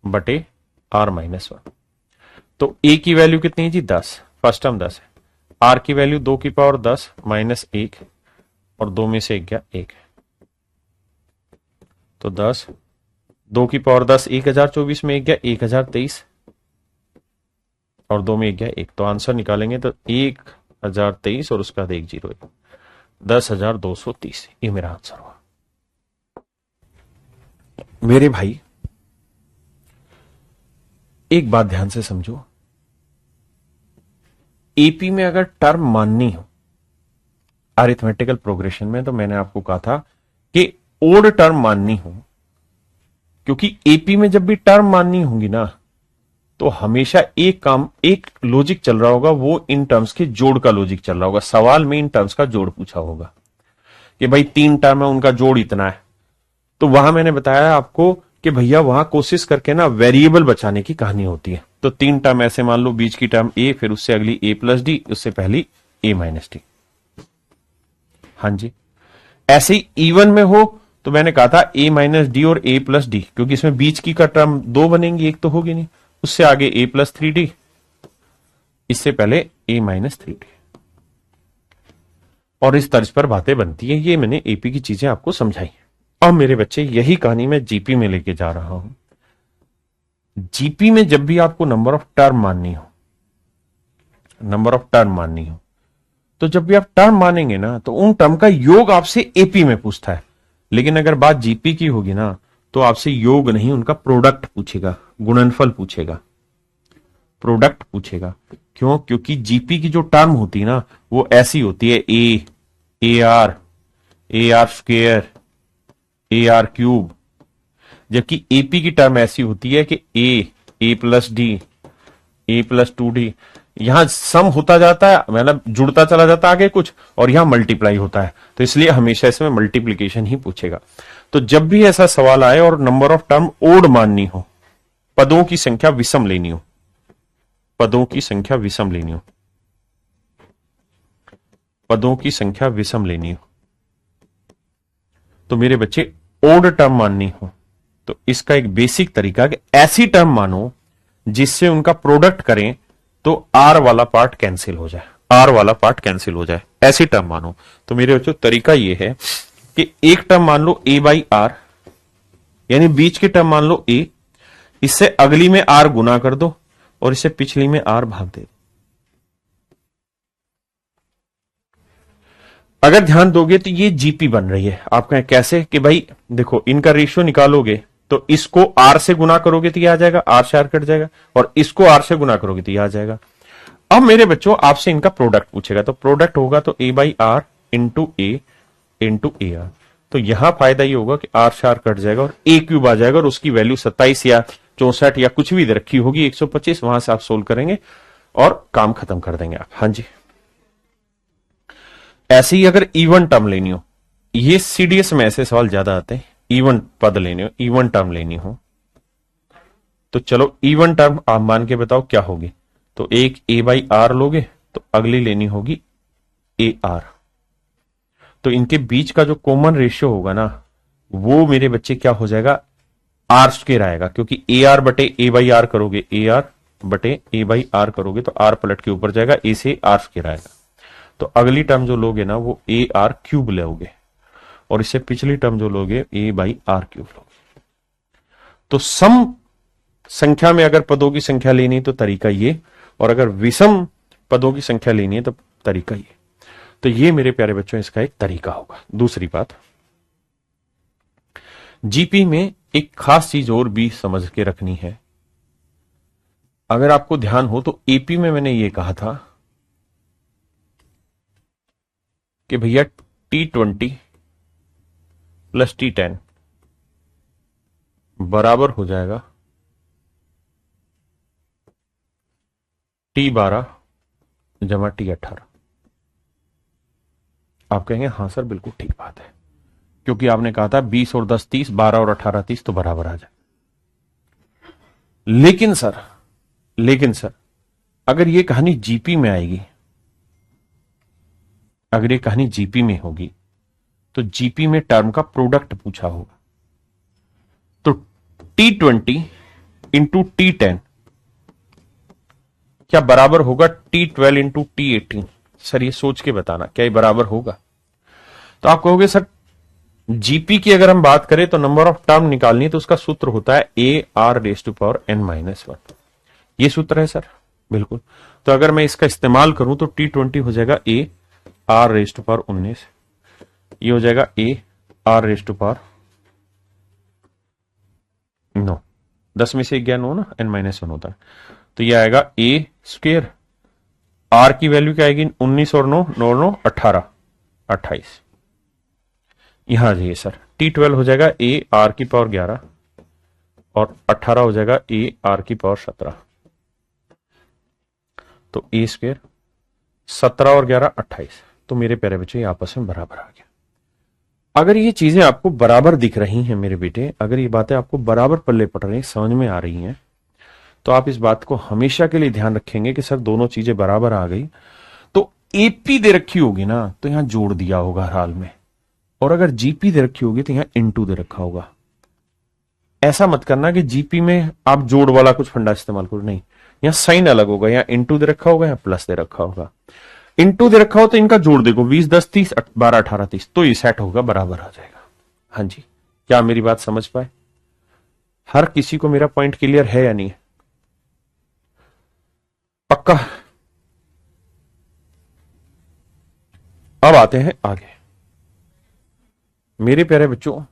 बटे आर -1। तो ए की वैल्यू कितनी है जी? 10, फर्स्ट टर्म 10 है। आर की वैल्यू 2 की पावर 10 -1 और 2 में से 1 गया 1, तो 10 2 की पावर 10 1024 में 1 गया 1023 और 2 में 1 गया 1, तो आंसर निकालेंगे तो 1023 और उसका 1 0 10,230, ये मेरा आंसर हुआ। मेरे भाई एक बात ध्यान से समझो, एपी में अगर टर्म माननी हो अरिथमेटिकल प्रोग्रेशन में, तो मैंने आपको कहा था कि ओड टर्म माननी हो, क्योंकि एपी में जब भी टर्म माननी होगी ना तो हमेशा एक लॉजिक चल रहा होगा, वो इन टर्म्स के जोड़ का लॉजिक चल रहा होगा। सवाल में इन टर्म्स का जोड़ पूछा होगा कि भाई 3 टर्म है उनका जोड़ इतना है, तो वहां मैंने बताया आपको कि भैया वहां कोशिश करके ना वेरिएबल बचाने की कहानी होती है। तो 3 टर्म ऐसे मान लो, बीच की टर्म ए, फिर उससे अगली ए प्लस डी, उससे पहली ए माइनस डी। हाँ जी, ऐसे ही इवन में हो तो मैंने कहा था ए माइनस डी और ए प्लस डी, क्योंकि इसमें बीच की का टर्म 2 बनेंगी, एक तो होगी नहीं, उससे आगे ए प्लस 3d, इससे पहले ए माइनस 3d, और इस तर्ज पर बातें बनती है। ये मैंने एपी की चीजें आपको समझाई। अब मेरे बच्चे यही कहानी मैं जीपी में लेके जा रहा हूं। जीपी में जब भी आपको नंबर ऑफ टर्म माननी हो, तो जब भी आप टर्म मानेंगे ना तो उन टर्म का योग आपसे एपी में पूछता है। लेकिन अगर बात जीपी की होगी ना तो आपसे योग नहीं, उनका प्रोडक्ट पूछेगा, गुणनफल पूछेगा, प्रोडक्ट पूछेगा। क्यों? क्योंकि जीपी की जो टर्म होती है ना वो ऐसी होती है, A are square, A R cube, जबकि एपी की टर्म ऐसी होती है कि ए प्लस डी, ए प्लस 2d, यहां सम होता जाता है, मतलब जुड़ता चला जाता है आगे कुछ, और यहां मल्टीप्लाई होता है, तो इसलिए हमेशा इसमें मल्टीप्लीकेशन ही पूछेगा। तो जब भी ऐसा सवाल आए और नंबर ऑफ टर्म ओड माननी हो, पदों की संख्या विषम लेनी हो, पदों की संख्या विषम लेनी हो, पदों की संख्या विषम लेनी हो, तो मेरे बच्चे ओड टर्म माननी हो तो इसका एक बेसिक तरीका कि ऐसी टर्म मानो जिससे उनका प्रोडक्ट करें तो आर वाला पार्ट कैंसिल हो जाए। आर वाला पार्ट कैंसिल हो जाए, ऐसी टर्म मानो। तो मेरे बच्चों तरीका ये है कि एक टर्म मान लो ए बाई आर, यानी बीच की टर्म मान लो ए, इससे अगली में आर गुना कर दो और इससे पिछली में आर भाग दे दो। अगर ध्यान दोगे तो ये जीपी बन रही है। आप कहें कैसे कि भाई देखो इनका रेशियो निकालोगे तो इसको आर से गुना करोगे तो ये आ जाएगा, आर से आर कट जाएगा, और इसको आर से गुना करोगे तो ये आ जाएगा। अब मेरे बच्चों आपसे इनका प्रोडक्ट पूछेगा, तो प्रोडक्ट होगा तो a by r into a r. तो यहां फायदा ये होगा कि आर से आर कट जाएगा और ए क्यूब आ जाएगा, और उसकी वैल्यू 27 या 64 या कुछ भी दे रखी होगी 125, वहां से आप सोल्व करेंगे और काम खत्म कर देंगे आप। हाँ जी, ऐसे ही अगर इवन टर्म लेनी हो, ये सीडीएस में ऐसे सवाल ज्यादा आते हैं, इवन पद लेने हो, इवन टर्म लेनी हो, तो चलो इवन टर्म आप मान के बताओ क्या होगी। तो एक ए बाई आर लोगे तो अगली लेनी होगी ए आर। तो इनके बीच का जो कॉमन रेशियो होगा ना, वो मेरे बच्चे क्या हो जाएगा, आर स्क्वायर आएगा, क्योंकि ए आर बटे ए बाई आर करोगे, ए आर बटे ए बाई आर करोगे तो आर पलट के ऊपर जाएगा, ए से आर स्क्वायर आएगा। तो अगली टर्म जो लोगे ना वो ए आर क्यूब लोगे, और इससे पिछली टर्म जो लोगे ए बाई आर क्यूब लोगे। तो सम संख्या में अगर पदों की संख्या लेनी है तो तरीका ये, और अगर विषम पदों की संख्या लेनी है तो तरीका ये। तो ये मेरे प्यारे बच्चों इसका एक तरीका होगा। दूसरी बात, जीपी में एक खास चीज और भी समझ के रखनी है। अगर आपको ध्यान हो तो एपी में मैंने ये कहा था कि भैया T20 प्लस T10 बराबर हो जाएगा T12 जमा T18। आप कहेंगे हाँ सर बिल्कुल ठीक बात है, क्योंकि आपने कहा था 20 और 10 30, 12 और 18 30 तो बराबर आ जाए। लेकिन सर अगर ये कहानी जीपी में आएगी, अगर ये कहानी जीपी में होगी तो जीपी में टर्म का प्रोडक्ट पूछा होगा। तो T20 इंटू T10 क्या बराबर होगा T12 इंटू T18? सर ये सोच के बताना क्या ये बराबर होगा। तो आप कहोगे सर जीपी की अगर हम बात करें तो नंबर ऑफ टर्म निकालनी है तो उसका सूत्र होता है A R raise to power n minus 1। ये सूत्र है सर, बिल्कुल। तो अगर मैं इसका इस्तेमाल करूं तो T20 हो जाएगा A R raise to power 19, ये हो जाएगा A R raise to power 9, 10 में से 11 ना, n माइनस 1 होता है। तो ये आएगा ए स्क्वेयर, आर की वैल्यू क्या आएगी 19 और 9, 9 9 18, 28। यहां जाइए सर, T12 हो जाएगा ए आर की पावर 11 और 18 हो जाएगा ए आर की पावर 17। तो ए स्क्वेयर 17 और 11 28। तो मेरे प्यारे बच्चे आपस में बराबर आ गया। अगर ये चीजें आपको बराबर दिख रही हैं मेरे बेटे, अगर ये बातें आपको बराबर पल्ले पड़ रही, समझ में आ रही हैं, तो आप इस बात को हमेशा के लिए ध्यान रखेंगे कि सर दोनों चीजें बराबर आ गई। तो एपी दे रखी होगी ना तो यहां जोड़ दिया होगा हर हाल में, और अगर जीपी दे रखी होगी तो यहां इनटू दे रखा होगा। ऐसा मत करना कि जीपी में आप जोड़ वाला कुछ फंडा इस्तेमाल करो, नहीं, यहां साइन अलग होगा, यहां इनटू दे रखा होगा, यहां प्लस दे रखा होगा। इनटू दे रखा हो तो इनका जोड़ देखो, 20 10 30 12 18 30, तो ये सेट होगा, बराबर आ जाएगा। हाँ जी, क्या मेरी बात समझ पाए? हर किसी को मेरा पॉइंट क्लियर है या नहीं? पक्का? अब आते हैं आगे। मेरे प्यारे बच्चों,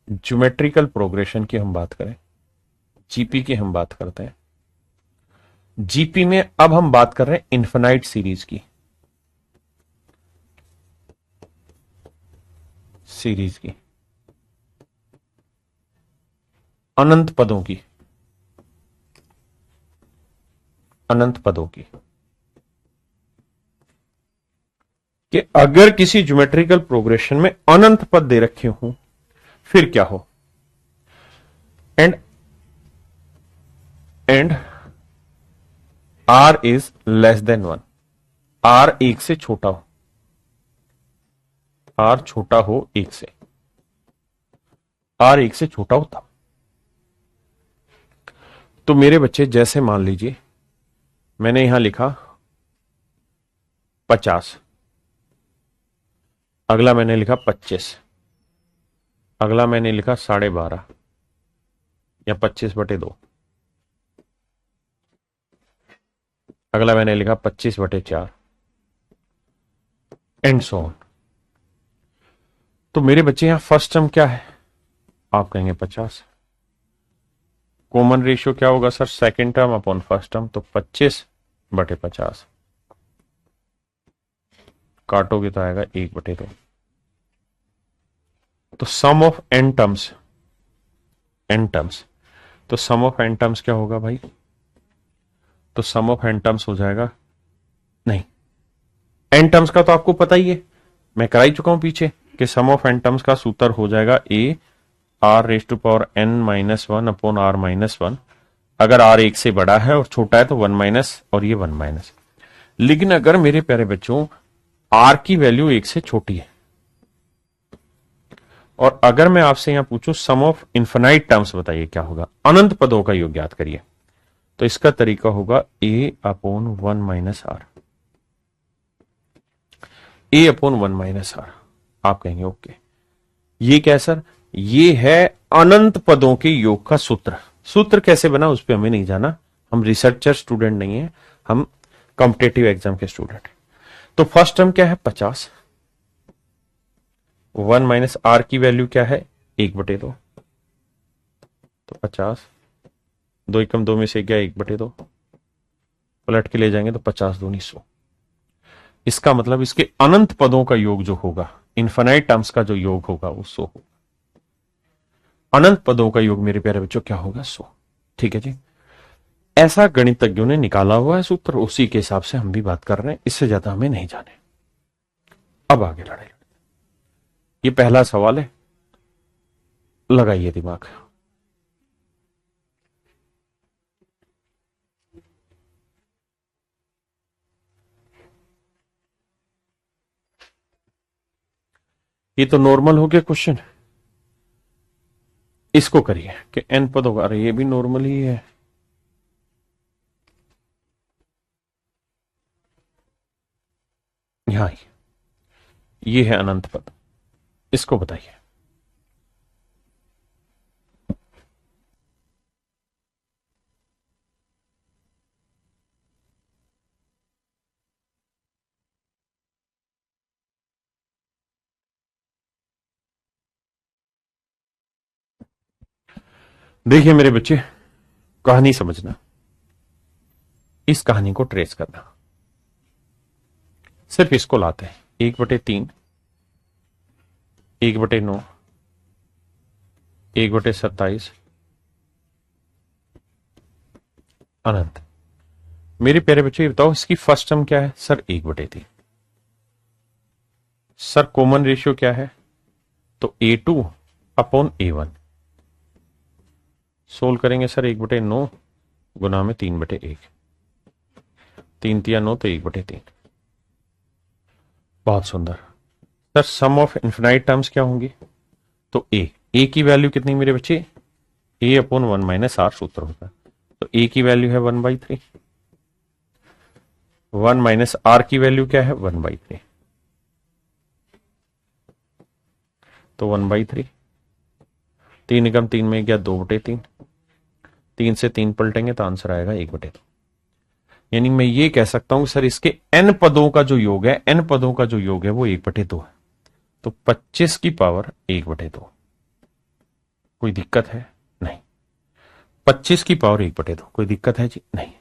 ज्योमेट्रिकल प्रोग्रेशन की हम बात करें, जीपी की हम बात करते हैं। जीपी में अब हम बात कर रहे हैं इन्फिनाइट सीरीज की, अनंत पदों की, कि अगर किसी ज्योमेट्रिकल प्रोग्रेशन में अनंत पद दे रखे हों फिर क्या हो। And R is less than 1, R 1 से छोटा हो, आर छोटा हो 1 से, आर 1 से छोटा हो तब। तो मेरे बच्चे जैसे मान लीजिए मैंने यहां लिखा 50, अगला मैंने लिखा 25, अगला मैंने लिखा 12.5 या 25/2, अगला मैंने लिखा 25/4 एंड सो ऑन। तो मेरे बच्चे यहां फर्स्ट टर्म क्या है, आप कहेंगे 50। कॉमन रेशियो क्या होगा sir, second term upon first term, तो 25/50, काटोगे तो आएगा 1/2। तो सम ऑफ एन टर्म्स, तो सम ऑफ एन टर्म्स क्या होगा भाई, तो सम ऑफ एन टर्म्स हो जाएगा, नहीं एन टर्म्स का तो आपको पता ही है, मैं करा ही चुका हूं पीछे कि सम ऑफ एन टर्म्स का सूत्र हो जाएगा A R raise to power N -1 upon R -1। अगर आर 1 से बड़ा है और छोटा है तो 1 माइनस और ये 1 माइनस। लेकिन अगर मेरे प्यारे बच्चों आर की वैल्यू 1 से छोटी है और अगर मैं आपसे यहां पूछूं सम ऑफ इन्फिनाइट टर्म्स बताइए क्या होगा, अनंत पदों का योग याद करिए, तो इसका तरीका होगा a upon 1 minus r, a upon 1 minus r. आप कहेंगे ओके, ये क्या है सर, ये है अनंत पदों के योग का सूत्र। सूत्र कैसे बना उस पर हमें नहीं जाना, हम रिसर्चर स्टूडेंट नहीं है, हम कॉम्पिटेटिव एग्जाम के स्टूडेंट हैं। तो फर्स्ट टर्म क्या है 50, 1 माइनस आर की वैल्यू क्या है 1/2, तो 50, 2 एकम 2 में से गया 1/2, पलट के ले जाएंगे तो 50 दूनी 100। इसका मतलब इसके अनंत पदों का योग जो होगा, इन्फिनाइट टर्म्स का जो योग होगा वो 100 होगा। अनंत पदों का योग मेरे प्यारे बच्चों क्या होगा 100। ठीक है जी, ऐसा गणितज्ञों ने निकाला हुआ है सूत्र, उसी के हिसाब से हम भी बात कर रहे हैं, इससे ज्यादा हमें नहीं जाने। अब आगे लड़ाई, ये पहला सवाल है, लगाइए दिमाग। ये तो नॉर्मल हो गया क्वेश्चन, इसको करिए कि एन पद होगा, अरे ये भी नॉर्मल ही है। यहां ये है अनंत पद, इसको बताइए। देखिए मेरे बच्चे, कहानी समझना, इस कहानी को ट्रेस करना, सिर्फ इसको लाते हैं 1/3, 1/9, 1/27 अनंत। मेरे प्यारे बच्चे ये बताओ इसकी फर्स्ट टर्म क्या है सर 1/3। सर कॉमन रेशियो क्या है, तो A2 अपॉन A1। सोल्व करेंगे सर 1/9 गुना में 3/1, 3 तिया 9 तो 1/3। बहुत सुंदर। Sir sum of infinite terms क्या होंगी, तो ए की वैल्यू कितनी मेरे बच्चे, ए अपॉन 1 माइनस आर सूत्र होता है, तो ए की वैल्यू है 1/3, 1 माइनस आर की वैल्यू क्या है 1/3, तो 1/3, 3 निगम 3 में गया 2/3, 3 से 3 पलटेंगे तो आंसर आएगा 1/2। यानी मैं ये कह सकता हूं सर इसके n पदों का जो योग है, n पदों का जो योग है वो 1/2 है, तो 25 की पावर 1/2। कोई दिक्कत है नहीं, 25 की पावर 1/2, कोई दिक्कत है जी नहीं।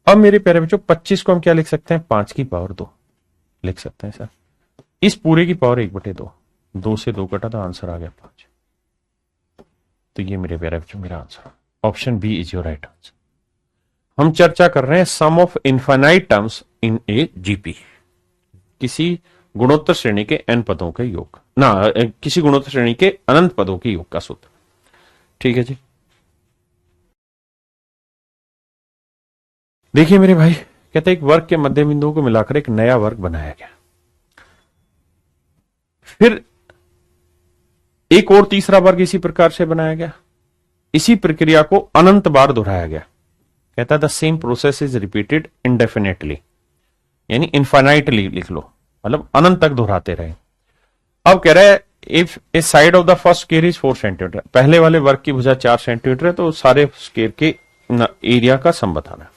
अब मेरे प्यारे बच्चों 25 को हम क्या लिख सकते हैं, 5 की पावर 2 लिख सकते हैं सर। इस पूरे की पावर 1/2, 2 से 2 कटा तो आंसर आ गया 5। तो ये मेरे प्यारे बच्चों मेरा answer, option B is your right answer. हम चर्चा कर रहे हैं sum of infinite terms in a GP, किसी गुणोत्तर श्रेणी के n पदों के योग ना, किसी गुणोत्तर श्रेणी के अनंत पदों के योग का सूत्र। ठीक है जी, देखिए मेरे भाई, कहते एक वर्ग के मध्य बिंदुओं को मिलाकर एक नया वर्ग बनाया गया, फिर एक और तीसरा वर्ग इसी प्रकार से बनाया गया, इसी प्रक्रिया को अनंत बार दोहराया गया। कहता है the same process is repeated indefinitely, यानी इन्फाइनाइटली लिख लो, मतलब अनंत तक दोहराते रहे। अब कह रहा है if A side of the first square is 4 centimetre, पहले वाले वर्ग की भुजा 4 सेंटीमीटर है, तो सारे स्क्वायर के एरिया का सम बताना है।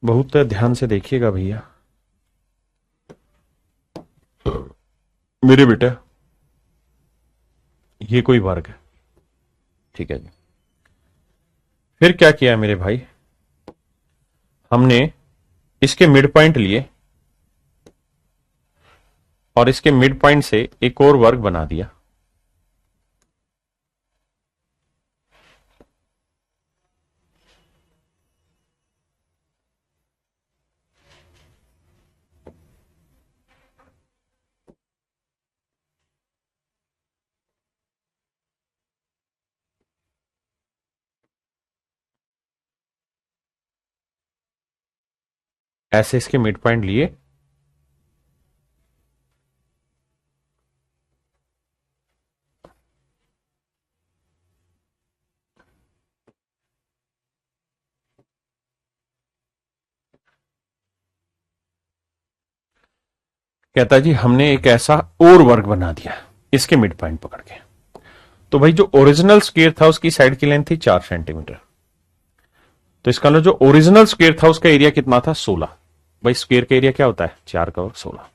बहुत ध्यान से देखिएगा भैया मेरे बेटा, ये कोई वर्ग है, ठीक है जी। फिर क्या किया मेरे भाई, हमने इसके मिड पॉइंट लिए और इसके मिड पॉइंट से एक और वर्ग बना दिया। ऐसे इसके मिड पॉइंट लिए, कहता जी हमने एक ऐसा और वर्ग बना दिया इसके मिड पॉइंट पकड़ के। तो भाई जो ओरिजिनल स्क्वायर था उसकी साइड की लेंथ थी 4 सेंटीमीटर, तो इसका जो ओरिजिनल स्क्वायर था उसका एरिया कितना था 16। भाई स्क्वायर का एरिया क्या होता है 4 का वर्ग 16।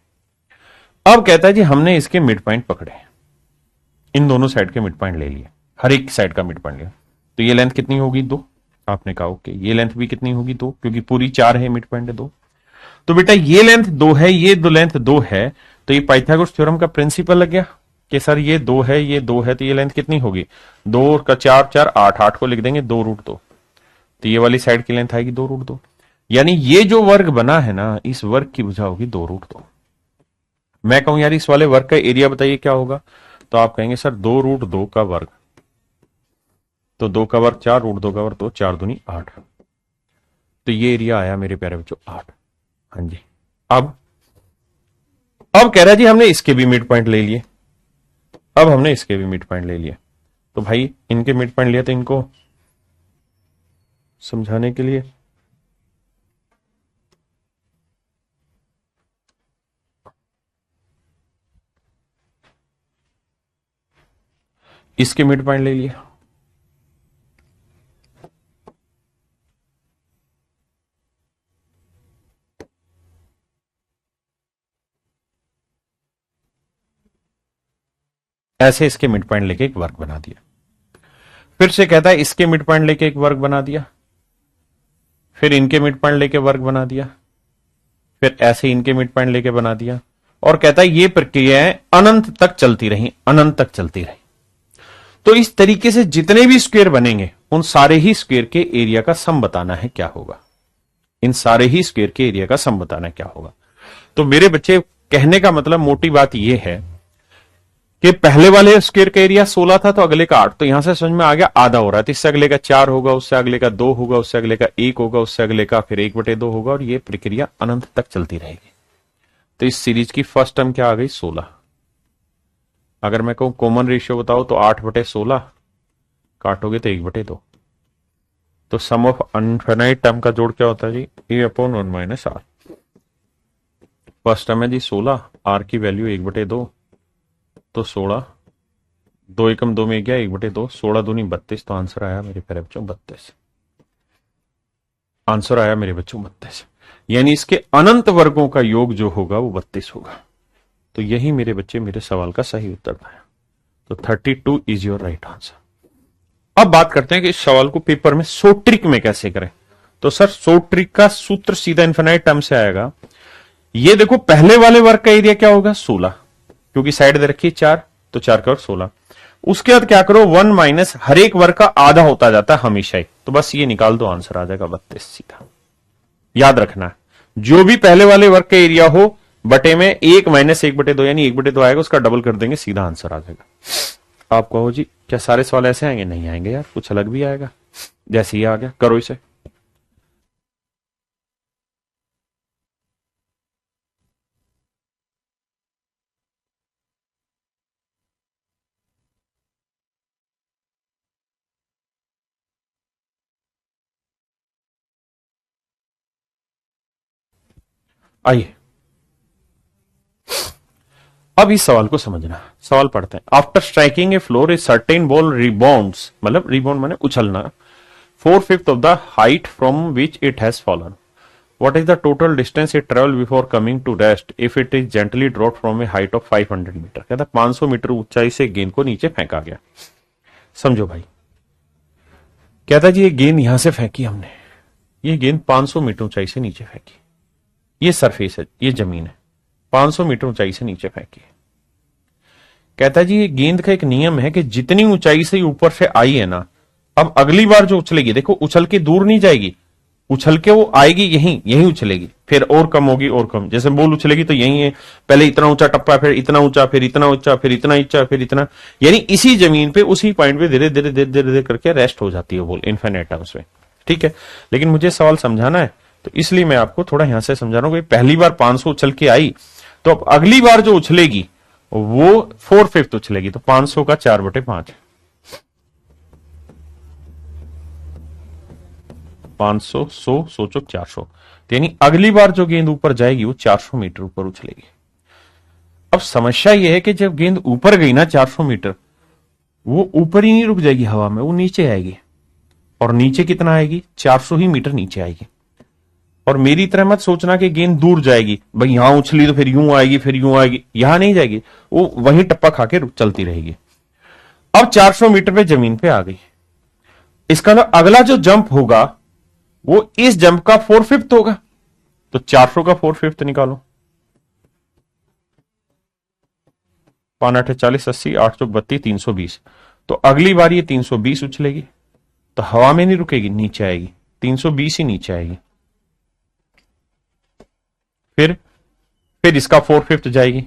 अब कहता है जी हमने इसके मिड पॉइंट पकड़े, इन दोनों साइड के मिड पॉइंट ले लिए, हर एक साइड का मिड पॉइंट लिया, तो ये लेंथ कितनी होगी 2। आपने कहा ओके, ये लेंथ भी कितनी होगी 2, क्योंकि पूरी 4 है, मिड पॉइंट है 2। तो बेटा ये लेंथ 2 है, ये दो लेंथ 2 है, तो ये पाइथागोरस थ्योरम का प्रिंसिपल लग गया कि सर ये 2 है, ये 2 है, तो ये लेंथ कितनी होगी 2 का 4 4 8, 8 को लिख देंगे 2√2, तो ये वाली साइड की लेंथ आएगी 2√2। यानी ये जो वर्ग बना है ना, इस वर्ग की भुजा होगी 2√2। मैं कहूं यार इस वाले वर्ग का एरिया बताइए क्या होगा, तो आप कहेंगे सर 2√2 का वर्ग, तो 2 का वर्ग 4, √2 का वर्ग 2, 4 दूनी 8, तो ये एरिया आया मेरे प्यारे बच्चों 8। हाँ जी। अब कह रहा है जी हमने इसके भी मिड पॉइंट ले लिए, अब हमने इसके भी मिड पॉइंट ले लिए, तो भाई इनके मिड पॉइंट लिया, तो इनको समझाने के लिए इसके मिड पॉइंट ले लिया। ऐसे इसके मिड पॉइंट लेके एक वर्ग बना दिया, फिर से कहता है इसके मिड पॉइंट लेके एक वर्ग बना दिया, फिर इनके मिड पॉइंट लेके वर्ग बना दिया, फिर ऐसे इनके मिड पॉइंट लेके बना दिया, और कहता है ये प्रक्रियाएं अनंत तक चलती रही, अनंत तक चलती रही। तो इस तरीके से जितने भी स्क्वायर बनेंगे उन सारे ही स्क्वायर के एरिया का सम बताना है क्या होगा, इन सारे ही स्क्वायर के एरिया का सम बताना है क्या होगा। तो मेरे बच्चे कहने का मतलब मोटी बात यह है कि पहले वाले स्क्वायर का एरिया 16 था, तो अगले का 8, तो यहां से समझ में आ गया आधा हो रहा है, तो इससे अगले का 4 होगा, उससे अगले का 2 होगा, उससे अगले का 1 होगा, उससे अगले का फिर 1/2 होगा, और ये प्रक्रिया अनंत तक चलती रहेगी। तो इस सीरीज की फर्स्ट टर्म क्या आ गई 16। अगर मैं कहूं कॉमन रेशियो बताओ तो 8/16, काटोगे तो 1/2, तो सम ऑफ अनफाइनाइट टर्म का जोड़ क्या होता है जी a/1 - r। फर्स्ट टर्म है जी 16, r की वैल्यू 1/2, तो 16, 2 एकम 2 में गया 1/2, 16 दूनी 32, तो आंसर आया मेरे प्यारे बच्चों 32। आंसर आया मेरे बच्चों 32, यानी इसके अनंत वर्गों का योग जो होगा वो 32 होगा। तो यही मेरे बच्चे मेरे सवाल का सही उत्तर था, तो 32 इज योर राइट आंसर। अब बात करते हैं कि इस सवाल को पेपर में सो ट्रिक में कैसे करें। तो सर सो ट्रिक का सूत्र सीधा इन्फिनाइट टर्म से आएगा। ये देखो पहले वाले वर्ग का एरिया क्या होगा 16, क्योंकि साइड दे रखी 4, तो 4 का वर्ग 16। उसके बाद क्या करो 1 माइनस हर एक वर्ग का आधा होता जाता है हमेशा ही, तो बस ये निकाल दो, आंसर आ जाएगा 32 सीधा। याद रखना है जो भी पहले वाले वर्ग का एरिया हो बटे में 1 माइनस 1/2, यानी 1/2 आएगा, उसका डबल कर देंगे, सीधा आंसर आ जाएगा। आप कहो जी क्या सारे सवाल ऐसे आएंगे, नहीं आएंगे यार, कुछ अलग भी आएगा। जैसे ही आ गया करो इसे। आइए अब इस सवाल को समझना। सवाल पढ़ते हैं। After striking A floor a certain ball rebounds, मतलब रिबाउंड माने उछलना, 4/5 of the height from which it has fallen. What is the total distance it travel before coming to rest if it is gently dropped from a height of 500 metre. कहता 500 metre ऊंचाई से गेंद को नीचे फेंका गया। समझो भाई, कहता जी ये गेंद यहां से फेंकी हमने, ये गेंद 500 मीटर ऊंचाई से नीचे फेंकी, ये सरफेस है, ये जमीन है, 500 मीटर ऊंचाई से नीचे फेंकी। कहता जी ये गेंद का एक नियम है कि जितनी ऊंचाई से ऊपर से आई है ना, अब अगली बार जो उछलेगी, देखो उछल के दूर नहीं जाएगी, उछल के वो आएगी यहीं उछलेगी, फिर और कम होगी और कम। जैसे बॉल उछलेगी तो यही है, पहले इतना ऊंचा टप्पा, फिर इतना ऊंचा, फिर इतना ऊंचा, फिर इतना ऊंचा, फिर इतना, यानी इसी जमीन पे उसी पॉइंट पे धीरे धीरे धीरे धीरे धीरे करके रेस्ट हो जाती है बॉल इनफाइनाइट टर्म्स में। ठीक है, लेकिन मुझे सवाल समझाना है तो इसलिए मैं आपको थोड़ा यहां से समझा रहा हूं। पहली बार 500 उछल के आई तो अब अगली बार जो उछलेगी वो 4/5 उछलेगी, तो 500 का 4/5, 500 100 सोचो 400, यानी अगली बार जो गेंद ऊपर जाएगी वो 400 मीटर ऊपर उछलेगी। अब समस्या यह है कि जब गेंद ऊपर गई ना 400 मीटर, वो ऊपर ही नहीं रुक जाएगी हवा में, वो नीचे आएगी, और नीचे कितना आएगी, 400 ही मीटर नीचे आएगी। और मेरी तरह मत सोचना कि गेंद दूर जाएगी, भाई यहां उछली तो फिर यूं आएगी, फिर यूं आएगी, यहां नहीं जाएगी, वो वहीं टप्पा खा के चलती रहेगी। अब 400 मीटर पे जमीन पे आ गई, इसका मतलब अगला जो जंप होगा वो इस जंप का 4/5 होगा, तो 400 का 4/5 निकालो, 5 8 40 80 8 32 320, तो अगली बार ये 320 उछलेगी, तो हवा में नहीं रुकेगी, नीचे आएगी, 320 ही नीचे आएगी। फिर इसका 4/5 जाएगी,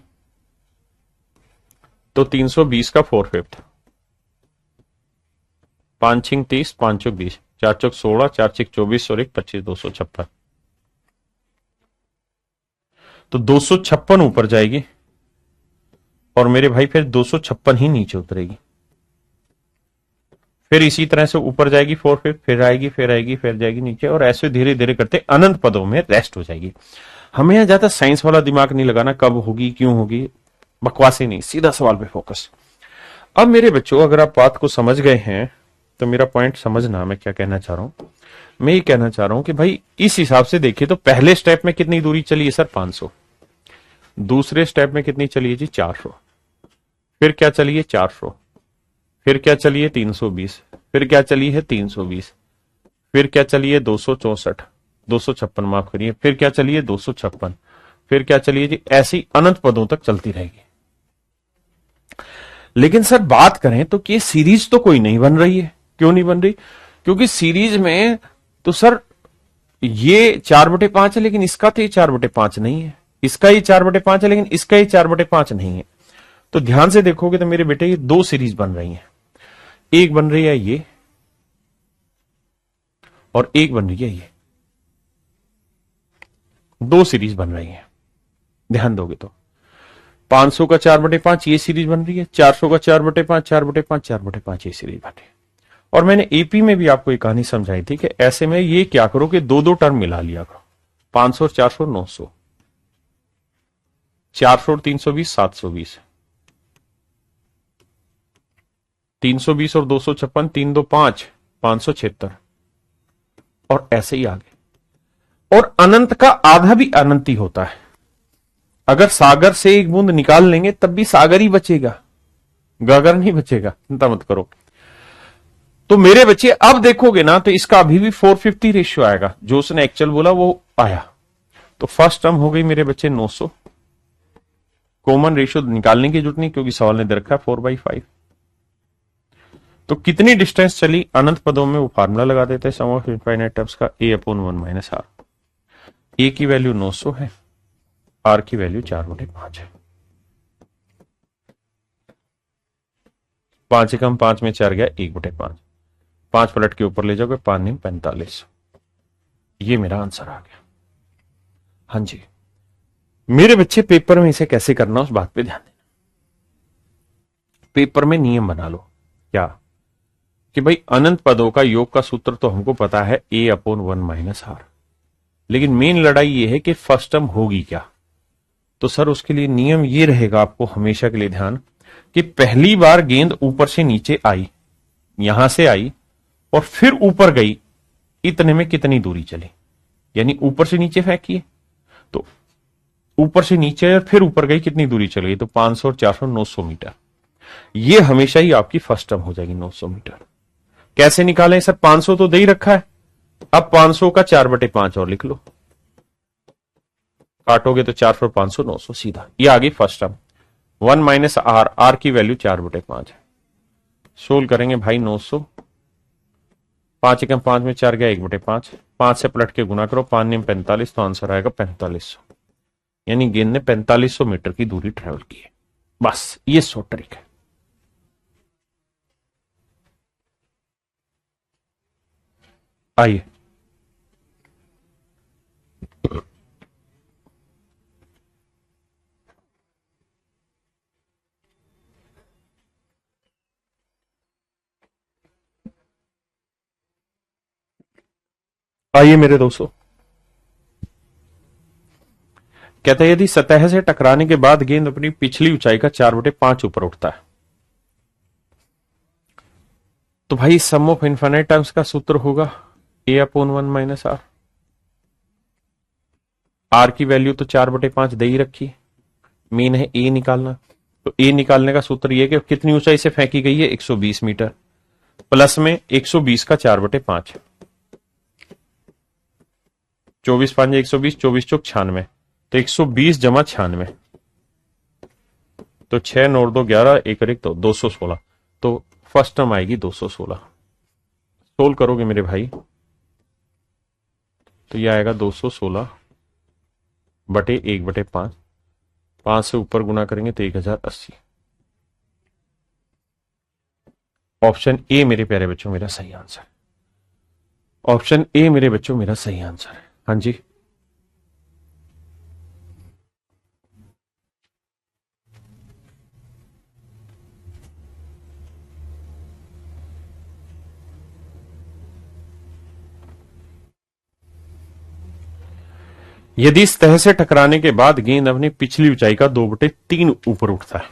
तो 320 का 4/5, 5 6 30 5 चौक 20 4 चौक 16 4 6 24 और 1 25 256, तो 256 ऊपर जाएगी, और मेरे भाई फिर 256 ही नीचे उतरेगी। फिर इसी तरह से ऊपर जाएगी 4/5, फिर आएगी, फिर आएगी, फिर जाएगी नीचे, और ऐसे धीरे धीरे करते अनंत पदों में रेस्ट हो जाएगी। हमें यहां ज्यादा साइंस वाला दिमाग नहीं लगाना, कब होगी क्यों होगी, बकवासी नहीं, सीधा सवाल पे फोकस। अब मेरे बच्चों अगर आप बात को समझ गए हैं तो मेरा पॉइंट समझना, मैं क्या कहना चाह रहा हूं। मैं ये कहना चाह रहा हूं कि भाई इस हिसाब से देखिए तो पहले स्टेप में कितनी दूरी चली है सर, 500, दूसरे स्टेप में कितनी चली है जी, 400, फिर क्या चली है 400, फिर क्या चली है 320, फिर क्या चली है 320, फिर क्या चली है 256 माफ करिए, फिर क्या चली है 256, फिर क्या चलिए जी, ऐसी अनंत पदों तक चलती रहेगी। लेकिन सर बात करें तो कि सीरीज तो कोई नहीं बन रही है, क्यों नहीं बन रही, क्योंकि सीरीज में तो सर ये 4/5 है, लेकिन इसका तो ये 4/5 नहीं है, इसका ये 4/5 है, लेकिन इसका ये 4/5 नहीं है। तो ध्यान से देखोगे तो मेरे बेटे ये 2 सीरीज बन रही हैं, एक बन रही है ये और एक बन रही है ये, 2 सीरीज बन रही है। ध्यान दोगे तो 500 का 4/5 ये सीरीज बन रही है, 400 का 4/5 4/5 4/5 ये सीरीज बन रही है। और मैंने एपी में भी आपको एक कहानी समझाई थी कि ऐसे में ये क्या करो कि 2 टर्म मिला लिया करो, 500 और 400 900, 400 और 320 720, 320 और 256 3 2 5 576, और ऐसे ही आगे। और अनंत का आधा भी अनंत ही होता है, अगर सागर से एक बूंद निकाल लेंगे तब भी सागर ही बचेगा, गागर नहीं बचेगा, चिंता मत करो। तो मेरे बच्चे अब देखोगे ना तो इसका अभी भी 450 रेशियो आएगा, जो उसने एक्चुअल बोला वो आया। तो फर्स्ट टर्म हो गई मेरे बच्चे 900, कॉमन रेशियो निकालने की जरूरत नहीं क्योंकि सवाल ने दे रखा 4/5। तो कितनी डिस्टेंस चली अनंत पदों में, वो फार्मूला लगा देते हैं सम ऑफ इनफाइनाइट टर्म्स का, a/1 - r। a की वैल्यू 900 है, r की वैल्यू 4/5 है, 5 एकम 5 में 4 गया 1/5, 5 पलट के ऊपर ले जाओगे 5 9 45, ये मेरा आंसर आ गया। हाँ जी मेरे बच्चे, पेपर में इसे कैसे करना उस बात पे ध्यान देना। पेपर में नियम बना लो क्या, कि भाई अनंत पदों का योग का सूत्र तो हमको पता है a/1 - r, लेकिन मेन लड़ाई ये है कि फर्स्ट टर्म होगी क्या। तो सर उसके लिए नियम ये रहेगा आपको हमेशा के लिए ध्यान, कि पहली बार गेंद ऊपर से नीचे आई, यहां से आई और फिर ऊपर गई, इतने में कितनी दूरी चली। यानी ऊपर से नीचे फेंकी है तो ऊपर से नीचे और फिर ऊपर गई, कितनी दूरी चल गई, तो 500 और 400 900 मीटर। ये हमेशा ही आपकी फर्स्ट टर्म हो जाएगी 900 मीटर। कैसे निकालें सर, 500 तो दे ही रखा है, अब 500 का 4/5 और लिख लो, काटोगे तो 4 4 500 900 सीधा, ये आ गई first term. 1 minus R, R की वैल्यू 4/5 है। सोल्व करेंगे भाई 900, 5 एकम 5 में 4 गया 1/5, 5 से पलट के गुना करो, 5 नियम 45, तो आंसर आएगा 4500। यानी गेंद ने 4500 मीटर की दूरी ट्रेवल की है। बस ये शॉर्ट ट्रिक है। आइए आइए मेरे दोस्तों, कहते हैं यदि सतह से टकराने के बाद गेंद अपनी पिछली ऊंचाई का 4/5 ऊपर उठता है, तो भाई सम ऑफ इनफाइनाइट टर्म्स का सूत्र होगा A/1 माइनस आर। आर की वैल्यू तो 4/5 दे ही रखी, मेन है ए निकालना। तो ए निकालने का सूत्र यह कि कितनी ऊंचाई से फेंकी गई है, 120 मीटर, प्लस में 120 का 4/5, 24 5 120, 24 चौक 96, तो 120 जमा 96, तो 6 9 2 11, 1 1 तो 216, तो फर्स्ट टर्म आएगी 216। सोल्व करोगे मेरे भाई तो यह आएगा 216 बटे 1/5, 5 से ऊपर गुना करेंगे तो 1080। ऑप्शन ए मेरे प्यारे बच्चों मेरा सही आंसर, ऑप्शन ए मेरे बच्चों मेरा सही आंसर है। हाँ जी, यदि सतह से टकराने के बाद गेंद अपनी पिछली ऊंचाई का 2/3 ऊपर उठता है,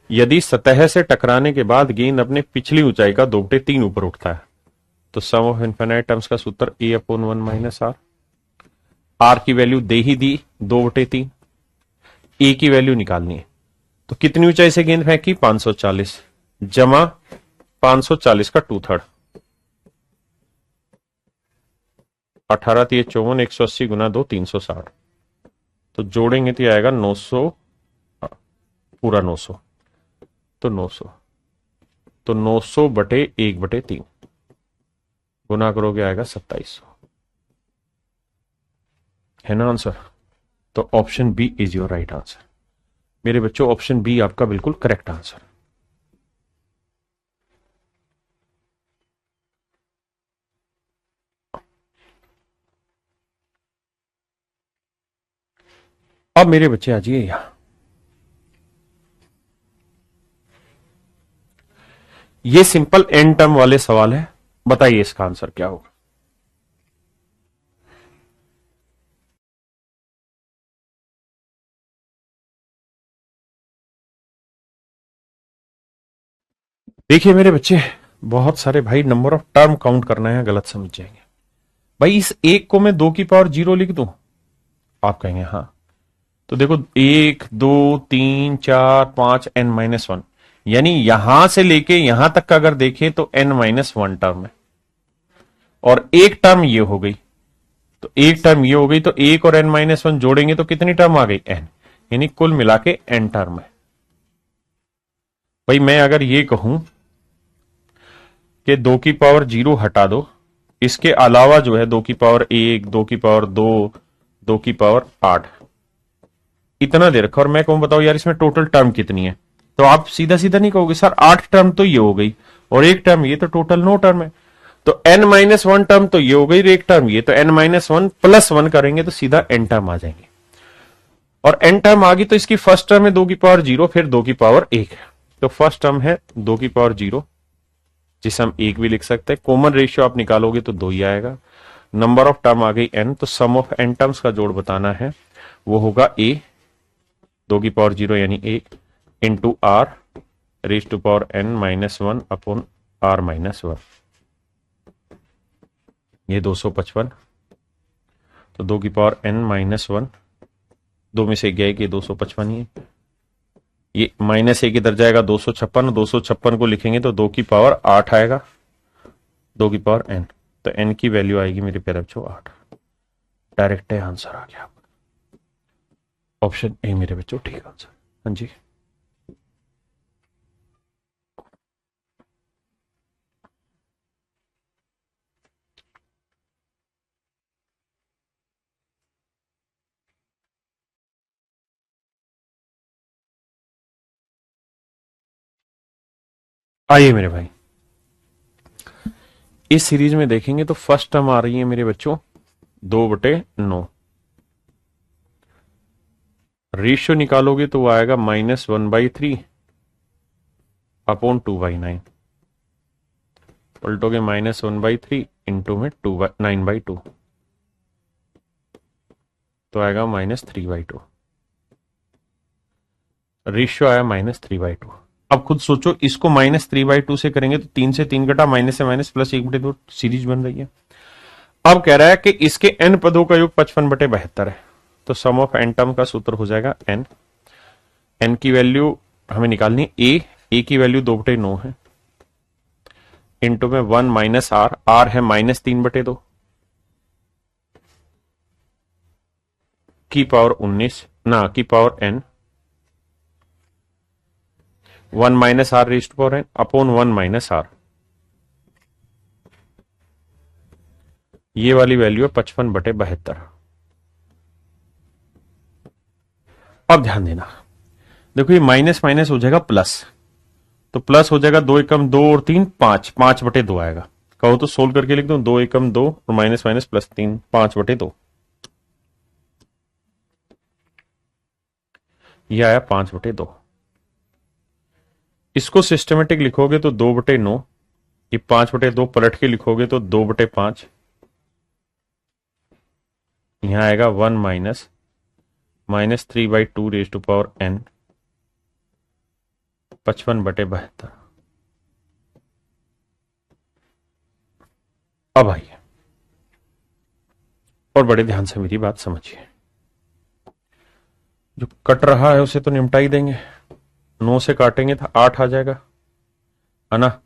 यदि सतह से टकराने के बाद गेंद अपने पिछली ऊंचाई का 2/3 ऊपर उठता है, तो सम ऑफ इनफाइनाइट टर्म्स का सूत्र A/1 माइनस आर। आर की वैल्यू दे ही दी 2/3, ए की वैल्यू निकालनी है, तो कितनी ऊंचाई से गेंद फेंकी, 540 जमा 540 का 2/3, 18 3 54, 180 गुना 2 360, तो जोड़ेंगे तो आएगा 900, पूरा 900, तो 900, तो 900 बटे 1/3 गुना करोगे आएगा 2700, है ना आंसर। तो option B is your right answer मेरे बच्चों, ऑप्शन बी आपका बिल्कुल करेक्ट आंसर। अब मेरे बच्चे आ जाइए यहां, ये सिंपल एन टर्म वाले सवाल है, बताइए इसका आंसर क्या होगा। देखिए मेरे बच्चे, बहुत सारे भाई नंबर ऑफ टर्म काउंट करना है, गलत समझ जाएंगे। भाई इस एक को मैं 2 की पावर 0 लिख दूं, आप कहेंगे हाँ, तो देखो 1 2 3 4 5 n-1, यानी यहां से लेके यहां तक का अगर देखें तो n-1 टर्म है, और एक टर्म ये हो गई, तो एक टर्म ये हो गई, तो एक और n-1 जोड़ेंगे तो कितनी टर्म आ गई, n, यानी कुल मिला के n टर्म है। भाई मैं अगर ये कहूं कि 2 की पावर 0 हटा दो, इसके अलावा जो है 2 की पावर 1, 2 की पावर 2, 2 की पावर 8, इतना दे रखा, और मैं कहूं बताओ यार इसमें टोटल टर्म कितनी है, तो आप सीधा सीधा नहीं कहोगे सर 8 टर्म तो ये हो गई और एक टर्म ये, तो टोटल 9 टर्म है। तो n-1 टर्म तो ये हो गई, एक टर्म ये, तो n-1 प्लस 1 करेंगे तो सीधा n टर्म आ जाएंगे, और n टर्म आ गई तो इसकी फर्स्ट टर्म है 2 की पावर 0, फिर 2 की पावर 1, तो फर्स्ट टर्म है 2 की पावर 0, जिसे हम एक भी लिख सकते हैं। कॉमन रेशियो आप निकालोगे तो 2 ही आएगा। नंबर ऑफ टर्म आ गई n, तो सम ऑफ n टर्म्स का जोड़ बताना है, वो होगा a 2 की पावर 0 यानी a इंटू r raise to power n minus 1 upon r minus 1, ये 255। तो 2 की पावर n माइनस 1, 2 में से गया कि 255 ही है, ये माइनस 1 इधर जाएगा 256, 256 को लिखेंगे तो 2 की पावर 8 आएगा, 2 की पावर n, तो n की वैल्यू आएगी मेरे प्यारे बच्चों 8। डायरेक्ट है आंसर आ गया, ऑप्शन ए मेरे बच्चों ठीक आंसर। हाँ जी, आइए मेरे भाई, इस सीरीज में देखेंगे तो फर्स्ट टर्म आ रही है मेरे बच्चों 2/9, रेशियो निकालोगे तो वो आएगा -1/3 अपॉन 2/9, पलटोगे -1/3 इंटू में 9/2, तो आएगा -3/2, रेशियो आया -3/2। अब खुद सोचो, इसको -3/2 से करेंगे तो 3 से 3 घटा, माइनस से माइनस, प्लस 1/2 सीरीज बन रही है। अब कह रहा है कि इसके n पदों का योग 55/72 है, तो सम ऑफ n टर्म का सूत्र हो जाएगा n की वैल्यू हमें निकालनी a की वैल्यू 2/9 है, इंटू में 1 माइनस r है -3/2 की पावर 19 ना की power n, 1 minus r raise to power n upon 1 minus r, ये वाली वैल्यू है 55/72। अब ध्यान देना, देखो ये माइनस माइनस हो जाएगा प्लस, तो प्लस हो जाएगा 2 एकम 2 और 3 5, 5/2 आएगा। कहो तो सोल्व करके लिख दो, 2 एकम 2 और माइनस माइनस प्लस 3, 5/2, ये आया 5/2। इसको सिस्टमेटिक लिखोगे तो 2/9, ये 5/2 पलट के लिखोगे तो 2/5, यहां आएगा 1 minus -3/2 raise to power n 55/72। अब आइए और बड़े ध्यान से मेरी बात समझिए, जो कट रहा है उसे तो निपटा ही देंगे, 9 से काटेंगे तो 8 आ जाएगा, है ना,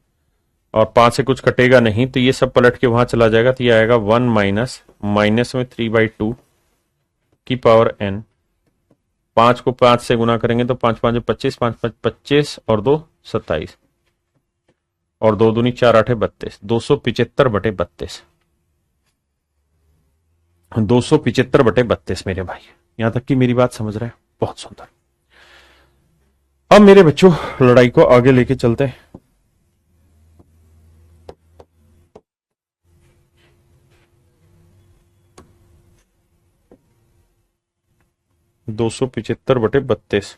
और 5 से कुछ कटेगा नहीं, तो ये सब पलट के वहां चला जाएगा, तो ये आएगा 1 माइनस में 3/2 की पावर n, 5 को 5 से गुना करेंगे तो 5 5 25, 5 5 25 और 2 27, और 2 दूनी 4 8 32, 275/32, 275/32 मेरे भाई, यहां तक कि मेरी बात समझ रहे हैं, बहुत सुंदर। अब मेरे बच्चों लड़ाई को आगे लेके चलते हैं। (275/32)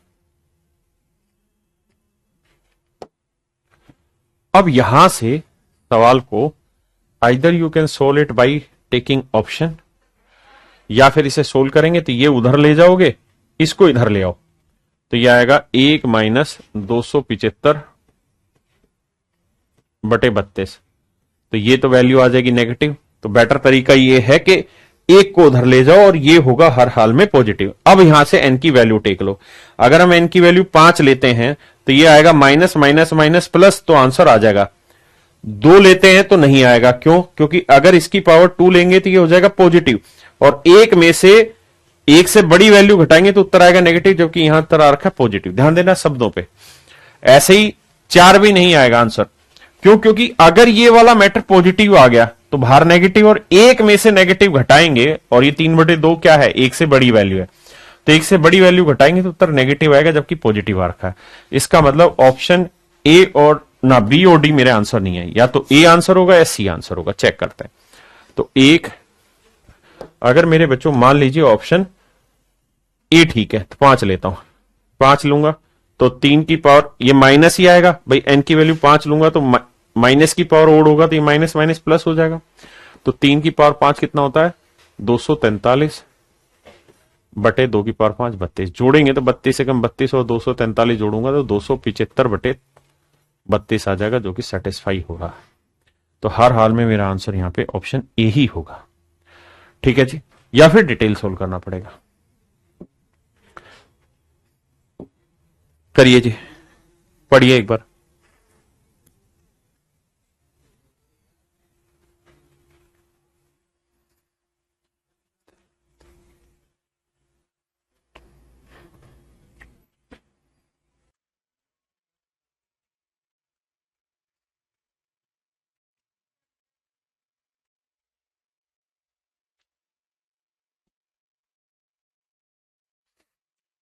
अब यहां से सवाल को either you can solve it by taking option, या फिर इसे सोल्व करेंगे तो ये उधर ले जाओगे, इसको इधर ले आओ, तो ये आएगा 1 माइनस 275/32, तो ये तो वैल्यू आ जाएगी नेगेटिव, तो बेटर तरीका ये है कि एक को उधर ले जाओ और ये होगा हर हाल में पॉजिटिव। अब यहां से n की वैल्यू टेक लो, अगर हम n की वैल्यू 5 लेते हैं तो ये आएगा माइनस माइनस माइनस प्लस, तो आंसर आ जाएगा। 2 लेते हैं तो नहीं आएगा, क्यों? क्योंकि अगर इसकी पावर 2 लेंगे तो ये हो जाएगा पॉजिटिव, और एक में से एक से बड़ी वैल्यू घटाएंगे तो उत्तर आएगा नेगेटिव, जबकि यहां उत्तर आ रखा है पॉजिटिव। ध्यान देना शब्दों पे, ऐसे ही 4 भी नहीं आएगा आंसर, क्यों? क्योंकि अगर ये वाला मैटर पॉजिटिव आ गया तो बाहर नेगेटिव, और एक में से नेगेटिव घटाएंगे, और ये 3/2 क्या है, एक से बड़ी वैल्यू है, तो एक से बड़ी वैल्यू घटाएंगे तो उत्तर नेगेटिव आएगा, जबकि पॉजिटिव आ रखा है। इसका मतलब ऑप्शन ए और ना बी और डी मेरे आंसर नहीं है, या तो ए आंसर होगा या सी आंसर होगा, चेक करते हैं। तो एक, अगर मेरे बच्चों मान लीजिए ऑप्शन ए ठीक है, तो 5 लेता हूं, 5 लूंगा तो 3 की पावर, ये माइनस ही आएगा भाई, n की वैल्यू 5 लूंगा तो माइनस की पावर ओड होगा तो ये माइनस माइनस प्लस हो जाएगा। तो 3 की पावर 5 कितना होता है? 243 बटे 2 की पावर 5 32। जोड़ेंगे तो 32 से कम 32 और 243 जोड़ूंगा तो 275 बटे 32 आ जाएगा, जो कि सेटिस्फाई होगा। तो हर हाल में मेरा आंसर यहां पे ऑप्शन ए ही होगा। ठीक है जी, या फिर डिटेल सोल्व करना पड़ेगा। करिए जी, पढ़िए एक बार।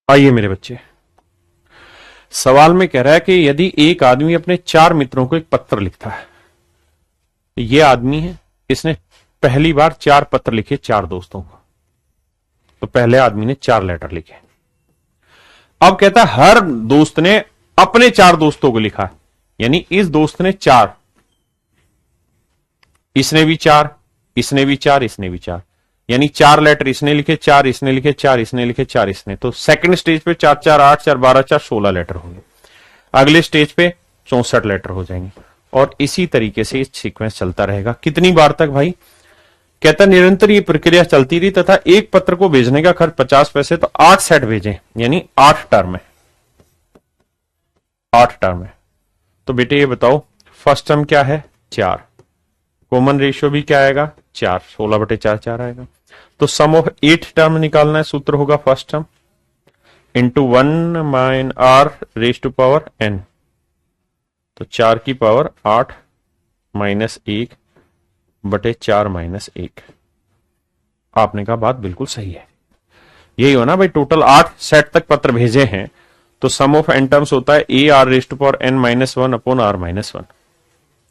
आइए मेरे बच्चे, सवाल में कह रहा है कि यदि एक आदमी अपने 4 मित्रों को एक पत्र लिखता है, ये आदमी है, इसने पहली बार 4 पत्र लिखे 4 दोस्तों को। तो पहले आदमी ने 4 लेटर लिखे। अब कहता है हर दोस्त ने अपने 4 दोस्तों को लिखा, यानी इस दोस्त ने 4, इसने भी 4, इसने भी 4, इसने भी 4, यानी 4 लेटर इसने लिखे, 4 इसने लिखे, 4 इसने लिखे, 4 इसने। तो सेकंड स्टेज पे 4 4 8 4 12 4 16 लेटर होंगे। अगले स्टेज पे 64 लेटर हो जाएंगे, और इसी तरीके से सीक्वेंस चलता रहेगा। कितनी बार तक भाई? कहता निरंतर ये प्रक्रिया चलती रही तथा एक पत्र को भेजने का खर्च 50 पैसे। तो 8 सेट भेजे, यानी 8 टर्म है, 8 टर्म है। तो बेटे ये बताओ फर्स्ट टर्म क्या है? 4। कॉमन रेशियो भी क्या आएगा? 4। 16 बटे 4 4 आएगा। तो सम ऑफ 8 टर्म निकालना है। सूत्र होगा first term into 1 minus R raise to power n। तो 4 की पावर 8 माइनस 1 बटे 4 माइनस 1। आपने कहा बात बिल्कुल सही है। यही हो ना भाई, टोटल 8 सेट तक पत्र भेजे हैं, तो सम ऑफ n टर्म्स होता है a r raise to power n minus 1 upon r minus 1।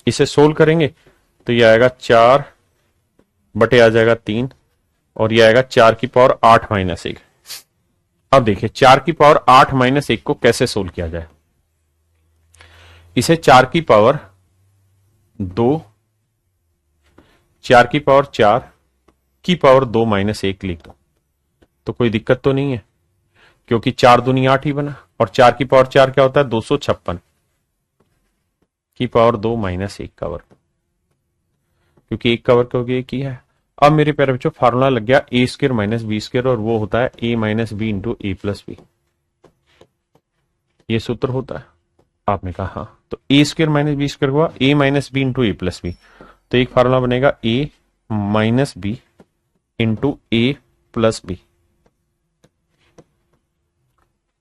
इसे सोल्व करेंगे तो यह आएगा 4 बटे आ जाएगा 3, और यह आएगा 4 की पावर 8 माइनस 1। अब देखिए 4 की पावर 8 माइनस 1 को कैसे सोल्व किया जाए। इसे 4 की पावर 2, 4 की पावर 4 की पावर 2 माइनस 1 लिख दो, तो कोई दिक्कत तो नहीं है, क्योंकि 4 दूनी 8 ही बना। और 4 की पावर 4 क्या होता है? 256 की पावर 2 माइनस 1 का वर्ग, क्योंकि 1 का वर्ग क्योंकि 1 ही है। अब मेरे प्यारे बच्चों फार्मूला लग गया ए स्क्र माइनस बी स्क्र, और वो होता है ए माइनस बी इंटू ए प्लस बी। ये सूत्र होता है। आपने कहा हाँ, तो ए स्क्र माइनस बी स्क्र हुआ ए माइनस बी इंटू ए प्लस बी। तो एक फार्मूला बनेगा ए माइनस बी इंटू ए प्लस बी।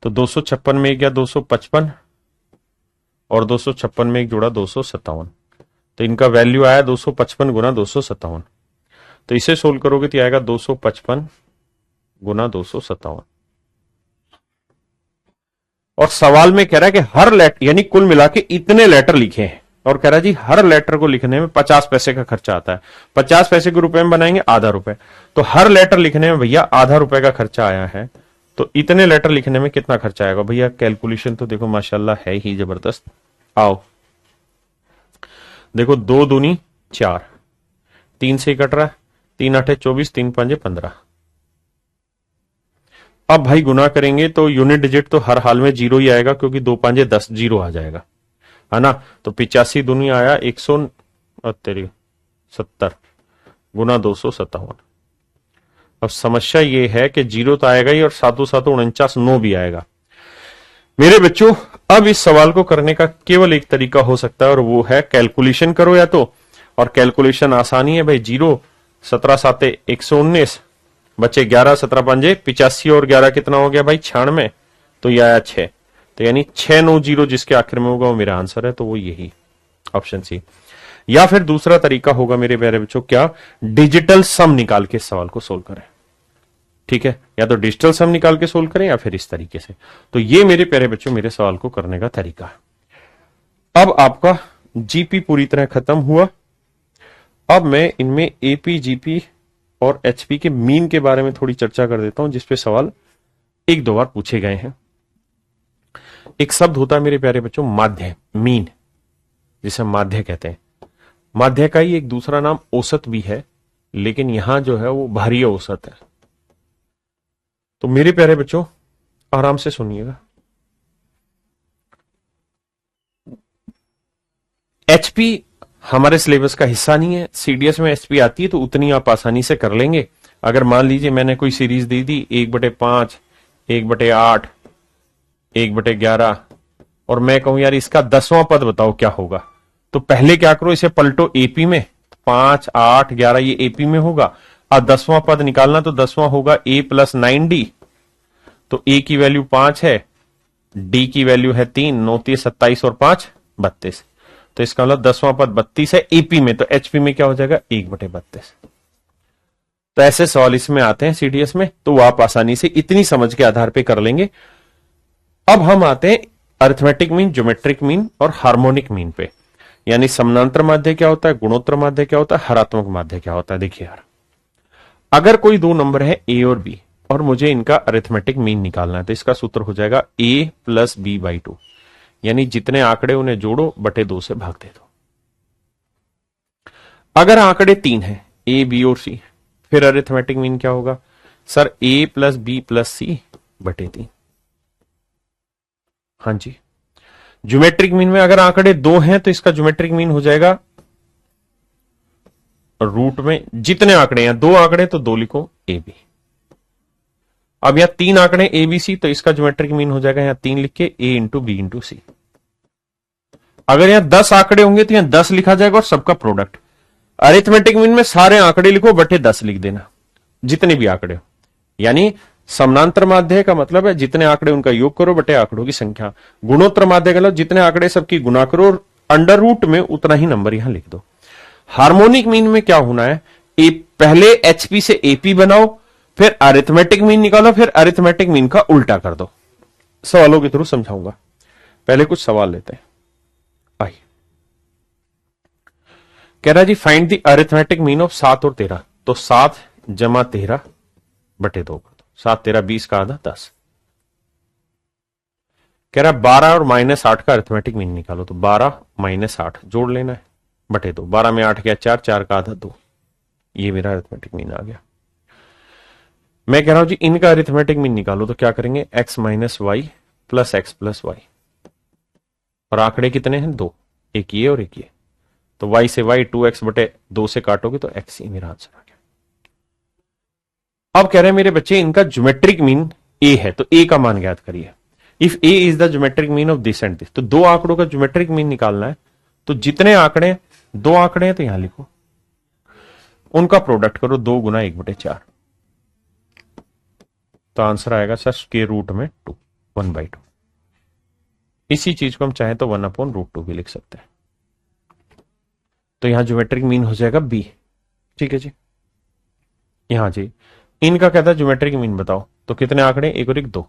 तो 256 में एक गया 255, और 256 में एक जोड़ा 257। तो इनका वैल्यू आया 255 गुना 257। तो इसे सोल्व करोगे तो आएगा 255 गुना 257। और सवाल में कह रहा है कि हर लेटर, यानी कुल मिला के इतने लेटर लिखे हैं, और कह रहा है जी हर लेटर को लिखने में 50 पैसे का खर्चा आता है। 50 पैसे के रुपए में बनाएंगे आधा रुपए, तो हर लेटर लिखने में भैया आधा रुपए का खर्चा आया है। तो इतने लेटर लिखने में कितना खर्चा आएगा भैया? कैलकुलेशन तो देखो माशाल्लाह है ही जबरदस्त। आओ देखो, 2 दूनी 4, 3 से कट रहा है, 3 8 24, 3 5 15। अब भाई गुना करेंगे तो यूनिट डिजिट तो हर हाल में 0 ही आएगा, क्योंकि 2 5 10 0 आ जाएगा, है ना। तो 85 दूनी आया 170 गुना 257। अब समस्या ये है कि 0 तो आएगा ही, और सातों सातों 49 9 भी आएगा। मेरे बच्चों अब इस सवाल को करने का केवल एक तरीका हो सकता है, और वो है कैलकुलेशन करो या तो। और कैलकुलेशन आसानी है भाई, 0 17 7 119 बचे 11 17 5 85, और 11 कितना हो गया भाई? 96। तो यह आया 6। तो यानी 690 जिसके आखिर में होगा वो मेरा आंसर है। तो वो यही ऑप्शन सी। या फिर दूसरा तरीका होगा मेरे प्यारे बच्चों, क्या? डिजिटल सम निकाल के इस सवाल को सोल्व करें। ठीक है, या तो डिजिटल सम निकाल के सोल्व करें, या फिर इस तरीके से। तो ये मेरे प्यारे बच्चों मेरे सवाल को करने का तरीका है। अब आपका जीपी पूरी तरह खत्म हुआ। अब मैं इनमें एपी, जीपी और एचपी के मीन के बारे में थोड़ी चर्चा कर देता हूं, जिसपे सवाल 1-2 बार पूछे गए हैं। एक शब्द होता है मेरे प्यारे बच्चों माध्य, मीन। जिसे माध्य कहते हैं। माध्य का ही एक दूसरा नाम औसत भी है, लेकिन यहां जो है वो भारी औसत है। तो मेरे प्यारे बच्चों आराम से सुनिएगा। एचपी हमारे सिलेबस का हिस्सा नहीं है। सीडीएस में एचपी आती है तो उतनी आप आसानी से कर लेंगे। अगर मान लीजिए मैंने कोई सीरीज दी थी 1/5, 1/8, 1/11 और मैं कहूं यार इसका 10वां पद बताओ क्या होगा, तो पहले क्या करो, इसे पलटो एपी में। 5, 8, 11 ये एपी में होगा। अब 10वां पद निकालना तो 10वां होगा a + 9d। तो a की वैल्यू 5 है, d की वैल्यू है 3, 9 × 27 और 5 32। तो इसका मतलब 10वां पद 32 है एपी में, तो एचपी में क्या हो जाएगा 1/32। तो ऐसे सवाल इसमें आते हैं सीडीएस में, तो वो आप आसानी से इतनी समझ के आधार पे कर लेंगे। अब हम आते हैं अरिथमेटिक मीन, ज्योमेट्रिक मीन और हार्मोनिक मीन पे। यानी समानांतर माध्य क्या होता है, गुणोत्तर माध्य क्या होता है, हरात्मक माध्य क्या होता है। देखिए यार, अगर कोई दो नंबर है ए और बी और मुझे इनका अरिथमेटिक मीन निकालना है, तो इसका सूत्र हो जाएगा a + b/2। यानी जितने आंकड़े उन्हें जोड़ो बटे 2 से भाग दे दो। अगर आंकड़े 3 हैं ए, बी और सी, फिर अरिथमेटिक मीन क्या होगा सर, a + b + c बटे 3। हाँ जी। ज्योमेट्रिक मीन में अगर आंकड़े 2 हैं तो इसका ज्योमेट्रिक मीन हो जाएगा रूट में जितने आंकड़े हैं, 2 आंकड़े तो 2 लिखो ए बी। अब यहां 3 आंकड़े ए बी सी, तो इसका ज्योमेट्रिक मीन हो जाएगा यहां 3 लिख के a × b × c। अगर यहां 10 आंकड़े होंगे तो यहां 10 लिखा जाएगा और सबका प्रोडक्ट। अरिथमेटिक मीन में सारे आंकड़े लिखो बटे 10 लिख देना, जितने भी आंकड़े हो। यानी समानांतर माध्य का मतलब है जितने आंकड़े उनका योग करो बटे आंकड़ों की संख्या। गुणोत्तर माध्य का मतलब जितने आंकड़े सबकी गुना करो और अंडर रूट में उतना ही नंबर यहां लिख दो। हार्मोनिक मीन में क्या होना है, पहले एचपी से एपी बनाओ, फिर अरिथमेटिक मीन निकालो, फिर अरिथमेटिक मीन का उल्टा कर दो। सवालों के थ्रू समझाऊंगा। पहले कुछ सवाल लेते हैं। आइए, कह रहा जी find the arithmetic mean of 7 और 13। तो 7 + 13 बटे 2 कर दो। 7 13 20 का आधा 10। कह रहा 12 और -8 का अरिथमेटिक मीन निकालो। तो 12 - 8 जोड़ लेना है बटे 2। 12 में 8 गया 4, 4 का आधा 2। ये मेरा अरिथमेटिक मीन आ गया। मैं कह रहा हूं जी इनका अरिथमेटिक मीन निकालो। तो क्या करेंगे, x - y + x + y। और आंकड़े कितने हैं, 2, एक ये और एक ये। तो y से y 2x बटे 2 से काटोगे तो x ही मेरा आंसर आ गया। अब कह रहे हैं मेरे बच्चे इनका ज्योमेट्रिक मीन a है, तो a का मान ज्ञात करिए। If a is the geometric mean of this and this, तो 2 आंकड़ों का ज्योमेट्रिक मीन निकालना है। तो जितने आंकड़े, 2 आंकड़े हैं तो यहां लिखो, उनका प्रोडक्ट करो 2 × 1/4। तो आंसर आएगा सर स्क्वायर रूट में 2, 1/2। इसी चीज को हम चाहें तो 1/√2 भी लिख सकते हैं। तो यहां ज्योमेट्रिक मीन हो जाएगा b। ठीक है जी। यहां जी इनका कहता है ज्योमेट्रिक मीन बताओ। तो कितने आंकड़े, 1 और 1 2,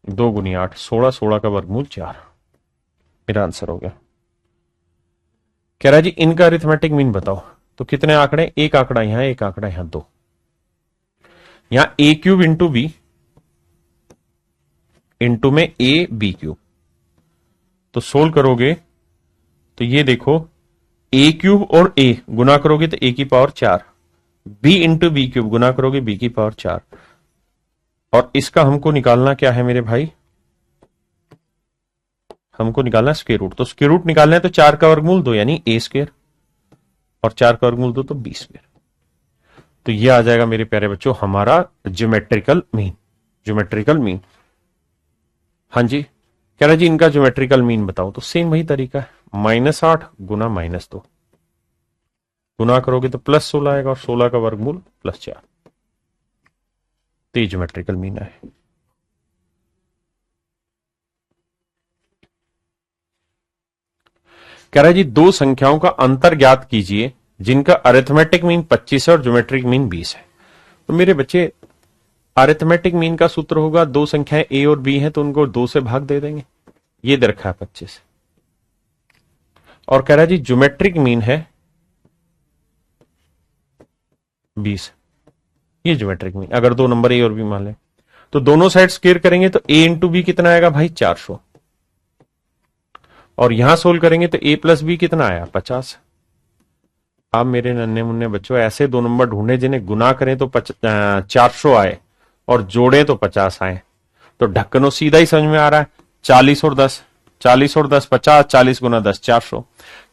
2 × 8 16, 16 का वर्गमूल 4। मेरा आंसर हो गया। कह रहा है जी इनका अरिथमेटिक मीन बताओ। तो कितने आंकड़े, एक आंकड़ा यहां, एक आंकड़ा यहां 2। यहां a³ × b इंटू में a/b³। तो सोल्व करोगे तो ये देखो a³ और a गुना करोगे तो a⁴, b × b³ गुना करोगे b⁴। और इसका हमको निकालना क्या है मेरे भाई, हमको निकालना स्क्वायर रूट। तो स्क्वायर रूट निकालना है तो 4 का वर्गमूल 2 यानी a² और 4 का वर्गमूल 2 तो b²। तो ये आ जाएगा मेरे प्यारे बच्चों हमारा ज्योमेट्रिकल मीन। ज्योमेट्रिकल मीन, हाँ जी। कह रहा जी इनका ज्योमेट्रिकल मीन बताओ। तो सेम वही तरीका है, -8 गुना -2 गुना करोगे तो +16 आएगा और 16 का वर्गमूल +4। तो ये ज्योमेट्रिकल मीन है। कह रहा है जी दो संख्याओं का अंतर ज्ञात कीजिए जिनका अरिथमेटिक मीन 25 है और ज्योमेट्रिक मीन 20 है। तो मेरे बच्चे अरिथमेटिक मीन का सूत्र होगा, दो संख्याएं a और b हैं तो उनको 2 से भाग दे देंगे। ये दे रखा है 25। और कह रहा है जी ज्योमेट्रिक मीन है 20। ये ज्योमेट्रिक मीन, अगर 2 नंबर a और b मान लें तो दोनों साइड स्क्वायर करेंगे तो a × b कितना आएगा भाई 400। और यहां सोल्व करेंगे तो a प्लस बी कितना आया 50। अब मेरे नन्हे मुन्ने बच्चों ऐसे दो नंबर ढूंढे जिन्हें गुना करें तो 400 आए और जोड़े तो 50 आए। तो ढक्कनों सीधा ही समझ में आ रहा है, 40 और 10, 40 और 10 50, 40 गुना 10 400।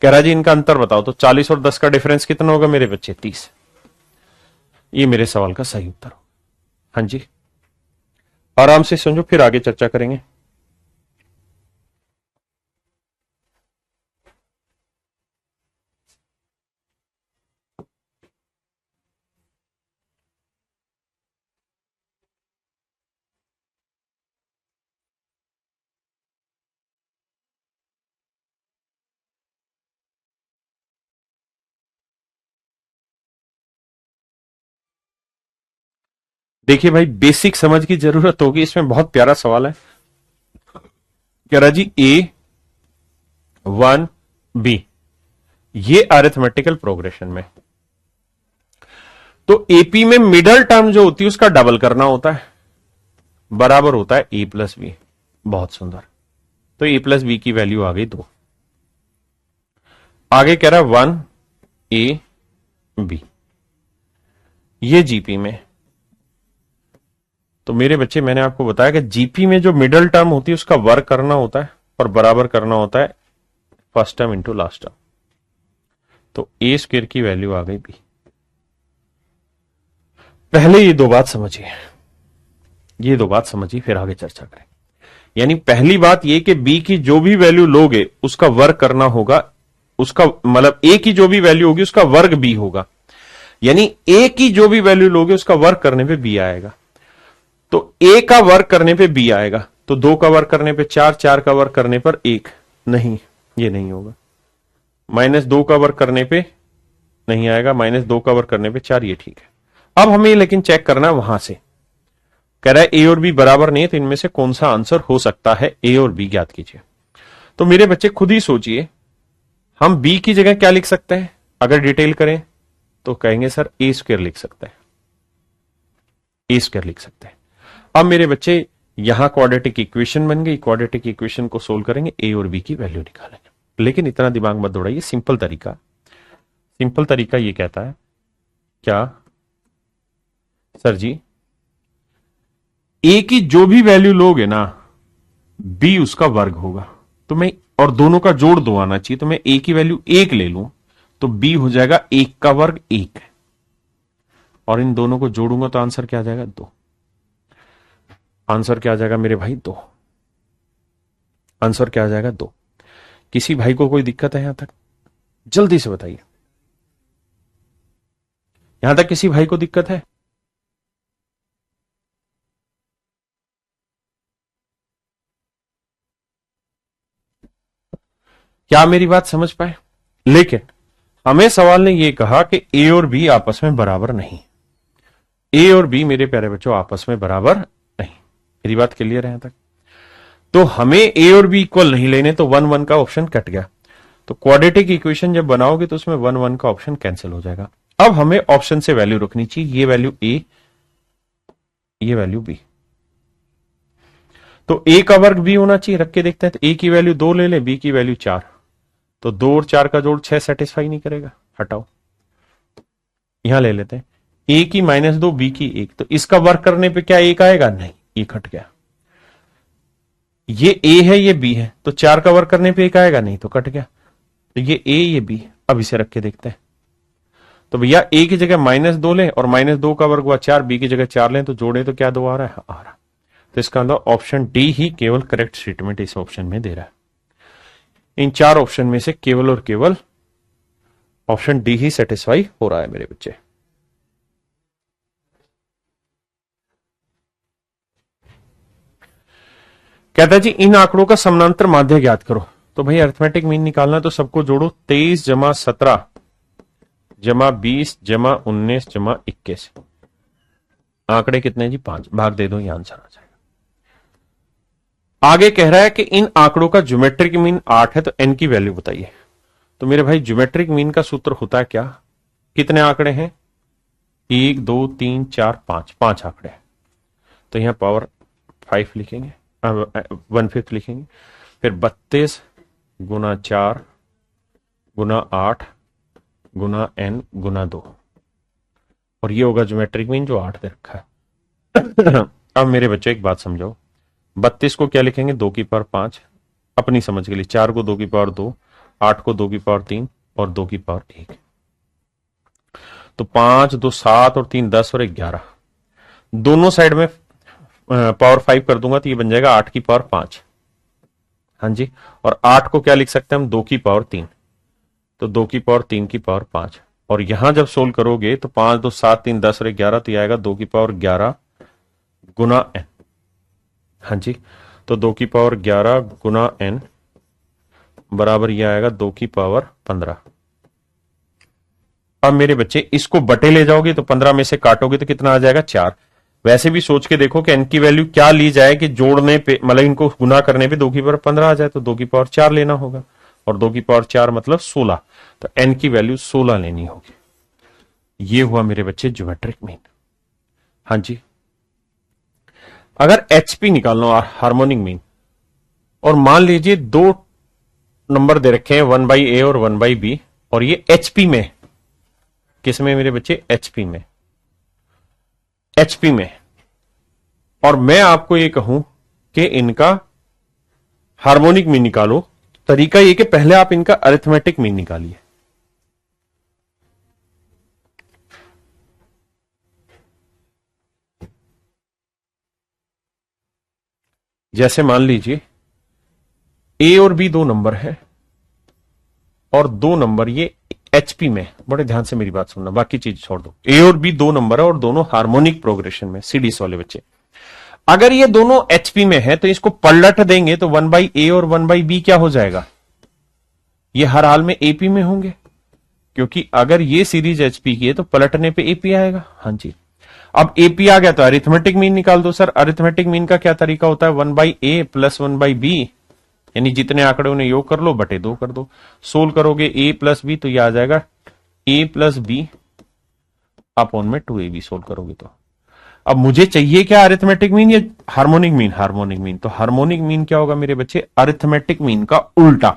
कह रहा जी इनका अंतर बताओ, तो 40 और 10 का डिफरेंस कितना होगा मेरे बच्चे 30। ये मेरे सवाल का सही उत्तर होगा। हाँ जी, आराम से समझो, फिर आगे चर्चा करेंगे। देखिए भाई, बेसिक समझ की जरूरत होगी, इसमें बहुत प्यारा सवाल है। कह रहा जी A1B, ये अरिथमेटिकल प्रोग्रेशन में, तो एपी में मिडल टर्म जो होती है उसका डबल करना होता है, बराबर होता है ए प्लस बी। बहुत सुंदर। तो ए प्लस बी की वैल्यू आ गई 2। आगे कह रहा है 1AB, ये जीपी में। तो मेरे बच्चे, मैंने आपको बताया कि जीपी में जो मिडल टर्म होती है उसका वर्क करना होता है और बराबर करना होता है first term into last term. तो ए स्क्वायर की वैल्यू आ गई बी। पहले ये दो बात समझिए, ये दो बात समझिए, फिर आगे चर्चा करें। यानी पहली बात ये कि बी की जो भी वैल्यू लोगे उसका वर्क करना होगा, उसका मतलब ए की जो भी वैल्यू होगी उसका वर्ग बी होगा। यानी ए की जो भी वैल्यू लोगे उसका वर्क करने पे बी आएगा। तो ए का वर्क करने पे बी आएगा, तो 2 का वर्क करने पे 4, 4 का वर्क करने पर 1, नहीं ये नहीं होगा। -2 का वर्क करने पे नहीं आएगा, -2 का वर्क करने पे 4, ये ठीक है। अब हमें लेकिन चेक करना है वहां से, कह रहा है ए और बी बराबर नहीं है, तो इनमें से कौन सा आंसर हो सकता है, ए और बी ज्ञात कीजिए। तो मेरे बच्चे खुद ही सोचिए, हम बी की जगह क्या लिख सकते हैं अगर डिटेल करें, तो कहेंगे सर ए स्क्वायर लिख सकते हैं, ए स्क्वायर लिख सकते हैं। अब मेरे बच्चे यहां क्वाड्रेटिक इक्वेशन बन गई, क्वाड्रेटिक इक्वेशन को सोल्व करेंगे, ए और बी की वैल्यू निकालेंगे। लेकिन इतना दिमाग मत दौड़ाइए, सिंपल तरीका ये कहता है, क्या सर जी, ए की जो भी वैल्यू लोगे ना बी उसका वर्ग होगा। तो मैं, और दोनों का जोड़ 2 आना चाहिए, तो मैं ए की वैल्यू 1 ले लूं तो बी हो जाएगा 1 का वर्ग 1, और इन दोनों को जोड़ूंगा तो आंसर क्या आ जाएगा 2। आंसर क्या आ जाएगा मेरे भाई 2। आंसर क्या आ जाएगा 2। किसी भाई को कोई दिक्कत है यहां तक? जल्दी से बताइए, यहां तक किसी भाई को दिक्कत है? क्या मेरी बात समझ पाए? लेकिन हमें सवाल ने यह कहा कि ए और बी आपस में बराबर नहीं। ए और बी मेरे प्यारे बच्चों आपस में बराबर नहीं। मेरी बात क्लियर है यहां तक? तो हमें ए और बी इक्वल नहीं लेने, तो 1 1 का ऑप्शन कट गया। तो क्वाड्रेटिक इक्वेशन जब बनाओगे तो उसमें 1 1 का ऑप्शन कैंसिल हो जाएगा। अब हमें ऑप्शन से वैल्यू रखनी चाहिए, ये वैल्यू ए, ये वैल्यू बी। तो ए का वर्ग बी होना चाहिए, रख के देखते हैं। तो ए की वैल्यू 2 ले ले, बी की वैल्यू 4, तो 2 और 4 का जोड़ 6 सेटिस्फाई नहीं करेगा, हटाओ। यहां ले लेते हैं ए की -2, बी की 1, तो इसका वर्क करने पे क्या 1 आएगा? नहीं, 1 हट गया। ये ए है, ये बी है, तो 4 का वर्क करने पे 1 आएगा? नहीं, तो कट गया। तो ये ए, ये बी। अब इसे रख के देखते हैं। तो भैया ए की जगह -2 लें और -2 का वर्ग हुआ 4, बी की जगह 4 लें, तो जोड़े तो क्या 2 आ रहा है? आ रहा। तो इसका अंदर ऑप्शन डी ही केवल करेक्ट स्टेटमेंट इस ऑप्शन में दे रहा है। इन 4 ऑप्शन में से केवल और केवल ऑप्शन डी ही सेटिस्फाई हो रहा है मेरे बच्चे। कहता है जी इन आंकड़ों का समानांतर माध्य ज्ञात करो। तो भाई अरिथमेटिक मीन निकालना, तो सबको जोड़ो, 23 जमा 17 जमा 20 जमा 19 जमा 21। आंकड़े कितने जी? 5। भाग दे दो, ये आंसर आ जाएगा। आगे कह रहा है कि इन आंकड़ों का ज्योमेट्रिक मीन 8 है, तो एन की वैल्यू बताइए। तो मेरे भाई ज्योमेट्रिक मीन का सूत्र होता है क्या? कितने आंकड़े हैं? 1 2 3 4 5, 5 आंकड़े हैं, तो यहां पावर 5 लिखेंगे, 1/5 लिखेंगे। फिर 32 गुना 4 गुना 8 गुना n गुना 2, और ये होगा ज्योमेट्रिक मीन जो 8 दे रखा है। अब मेरे बच्चों एक बात समझो, 32 को क्या लिखेंगे 2 की पावर 5, अपनी समझ के लिए 4 को 2 की पावर 2, 8 को 2 की पावर 3 और 2 की पावर 1, तो 5 2 7 और 3 10 और 11, दोनों साइड में पावर 5 कर दूंगा तो ये बन जाएगा 8 की पावर 5। हाँ जी, और 8 को क्या लिख सकते हैं हम 2 की पावर 3, तो 2 की पावर 3 की पावर 5, और यहां जब सोल्व करोगे तो 5 2 7 3 10 और 11, तो ये आएगा 2 की पावर 11 गुना n। हाँ जी, तो 2 की पावर 11 गुना n बराबर ये आएगा 2 की पावर 15। अब मेरे बच्चे इसको बटे ले जाओगे तो 15 में से काटोगे तो कितना आ जाएगा 4। वैसे भी सोच के देखो कि n की वैल्यू क्या ली जाए कि जोड़ने पे मतलब इनको गुना करने पे 2 की पावर 15 आ जाए, तो 2 की पावर 4 लेना होगा, और 2 की पावर 4 मतलब 16, तो n की वैल्यू 16 लेनी होगी। ये हुआ मेरे बच्चे ज्योमेट्रिक मीन। हाँ जी, अगर HP निकालना और हार्मोनिक मीन, और मान लीजिए दो नंबर दे रखे हैं 1/a और 1/b, और ये HP में, किस में मेरे बच्चे HP में, HP में, और मैं आपको ये कहूं कि इनका हार्मोनिक मीन निकालो, तरीका ये कि पहले आप इनका अरिथमेटिक मीन निकालिए। जैसे मान लीजिए A और B दो नंबर है, और दो नंबर ये HP में, बड़े ध्यान से मेरी बात सुनना, बाकी चीज छोड़ दो। A और B दो नंबर है और दोनों हार्मोनिक प्रोग्रेशन में, सीडीएस वाले बच्चे। अगर ये दोनों HP में है तो इसको पलट देंगे तो 1/a और 1/b क्या हो जाएगा, ये हर हाल में AP में होंगे, क्योंकि अगर ये सीरीज HP की है तो पलटने पे AP आएगा। हाँ जी, अब AP आ गया तो अरिथमेटिक मीन निकाल दो। सर अरिथमेटिक मीन का क्या तरीका होता है, 1/a प्लस 1/b, यानी जितने आंकड़े उन्हें योग कर लो बटे 2 कर दो। सोल्व करोगे a प्लस b तो ये आ जाएगा a प्लस b अपॉन में 2ab, सोल्व करोगे तो। अब मुझे चाहिए क्या, अरिथमेटिक मीन या हार्मोनिक मीन, हार्मोनिक मीन। तो हार्मोनिक मीन क्या होगा मेरे बच्चे, अरिथमेटिक मीन का उल्टा,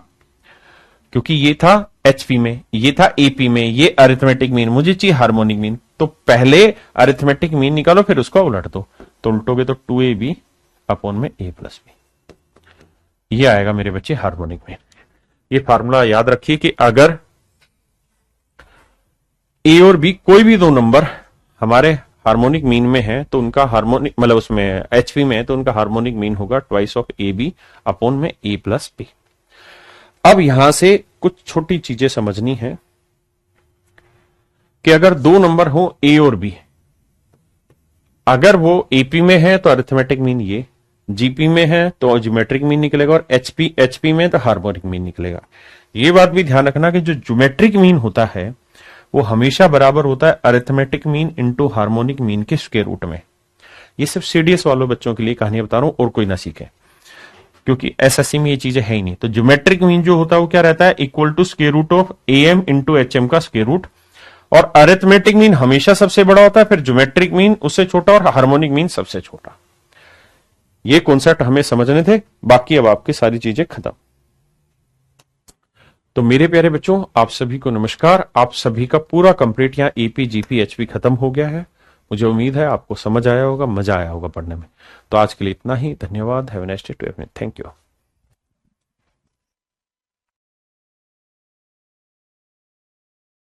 क्योंकि ये था HP में, ये था AP में, ये अरिथमेटिक मीन, मुझे चाहिए हार्मोनिक मीन। तो पहले अरिथमेटिक मीन निकालो फिर उसको उलट दो, तो उल्टोगे तो 2ab अपॉन में a प्लस b, ये आएगा मेरे बच्चे हार्मोनिक मीन। ये फार्मूला याद रखिए कि अगर A और B कोई भी दो नंबर हमारे हार्मोनिक मीन में है तो उनका हार्मोनिक मतलब उसमें HP में है तो उनका हार्मोनिक मीन होगा ट्वाइस ऑफ AB अपॉन में a प्लस b। अब यहां से कुछ छोटी चीजें समझनी है कि अगर दो नंबर हो A और B, अगर वो AP में है तो अरिथमेटिक मीन ये, GP में है तो ज्योमेट्रिक मीन निकलेगा, और HP में तो हार्मोनिक मीन निकलेगा। ये बात भी ध्यान रखना कि जो ज्योमेट्रिक मीन होता है वो हमेशा बराबर होता है arithmetic mean into harmonic mean के स्क्वायर रूट में। ये सिर्फ सीडीएस वालों बच्चों के लिए कहानी बता रहा हूं, और कोई ना सीखे, क्योंकि एसएससी में ये चीजें है ही नहीं। तो ज्योमेट्रिक मीन जो होता है वो क्या रहता है, equal to square root of AM into HM का स्क्वायर रूट, और अरिथमेटिक मीन हमेशा सबसे बड़ा होता है, फिर ज्योमेट्रिक मीन उससे छोटा और हार्मोनिक मीन सबसे छोटा। ये कॉन्सेप्ट हमें समझने थे, बाकी अब आपकी सारी चीजें खत्म। तो मेरे प्यारे बच्चों आप सभी को नमस्कार। आप सभी का पूरा कंप्लीट यहाँ AP GP HP खत्म हो गया है। मुझे उम्मीद है आपको समझ आया होगा, मजा आया होगा पढ़ने में। तो आज के लिए इतना ही, धन्यवाद। Have a nice day to everyone, thank you.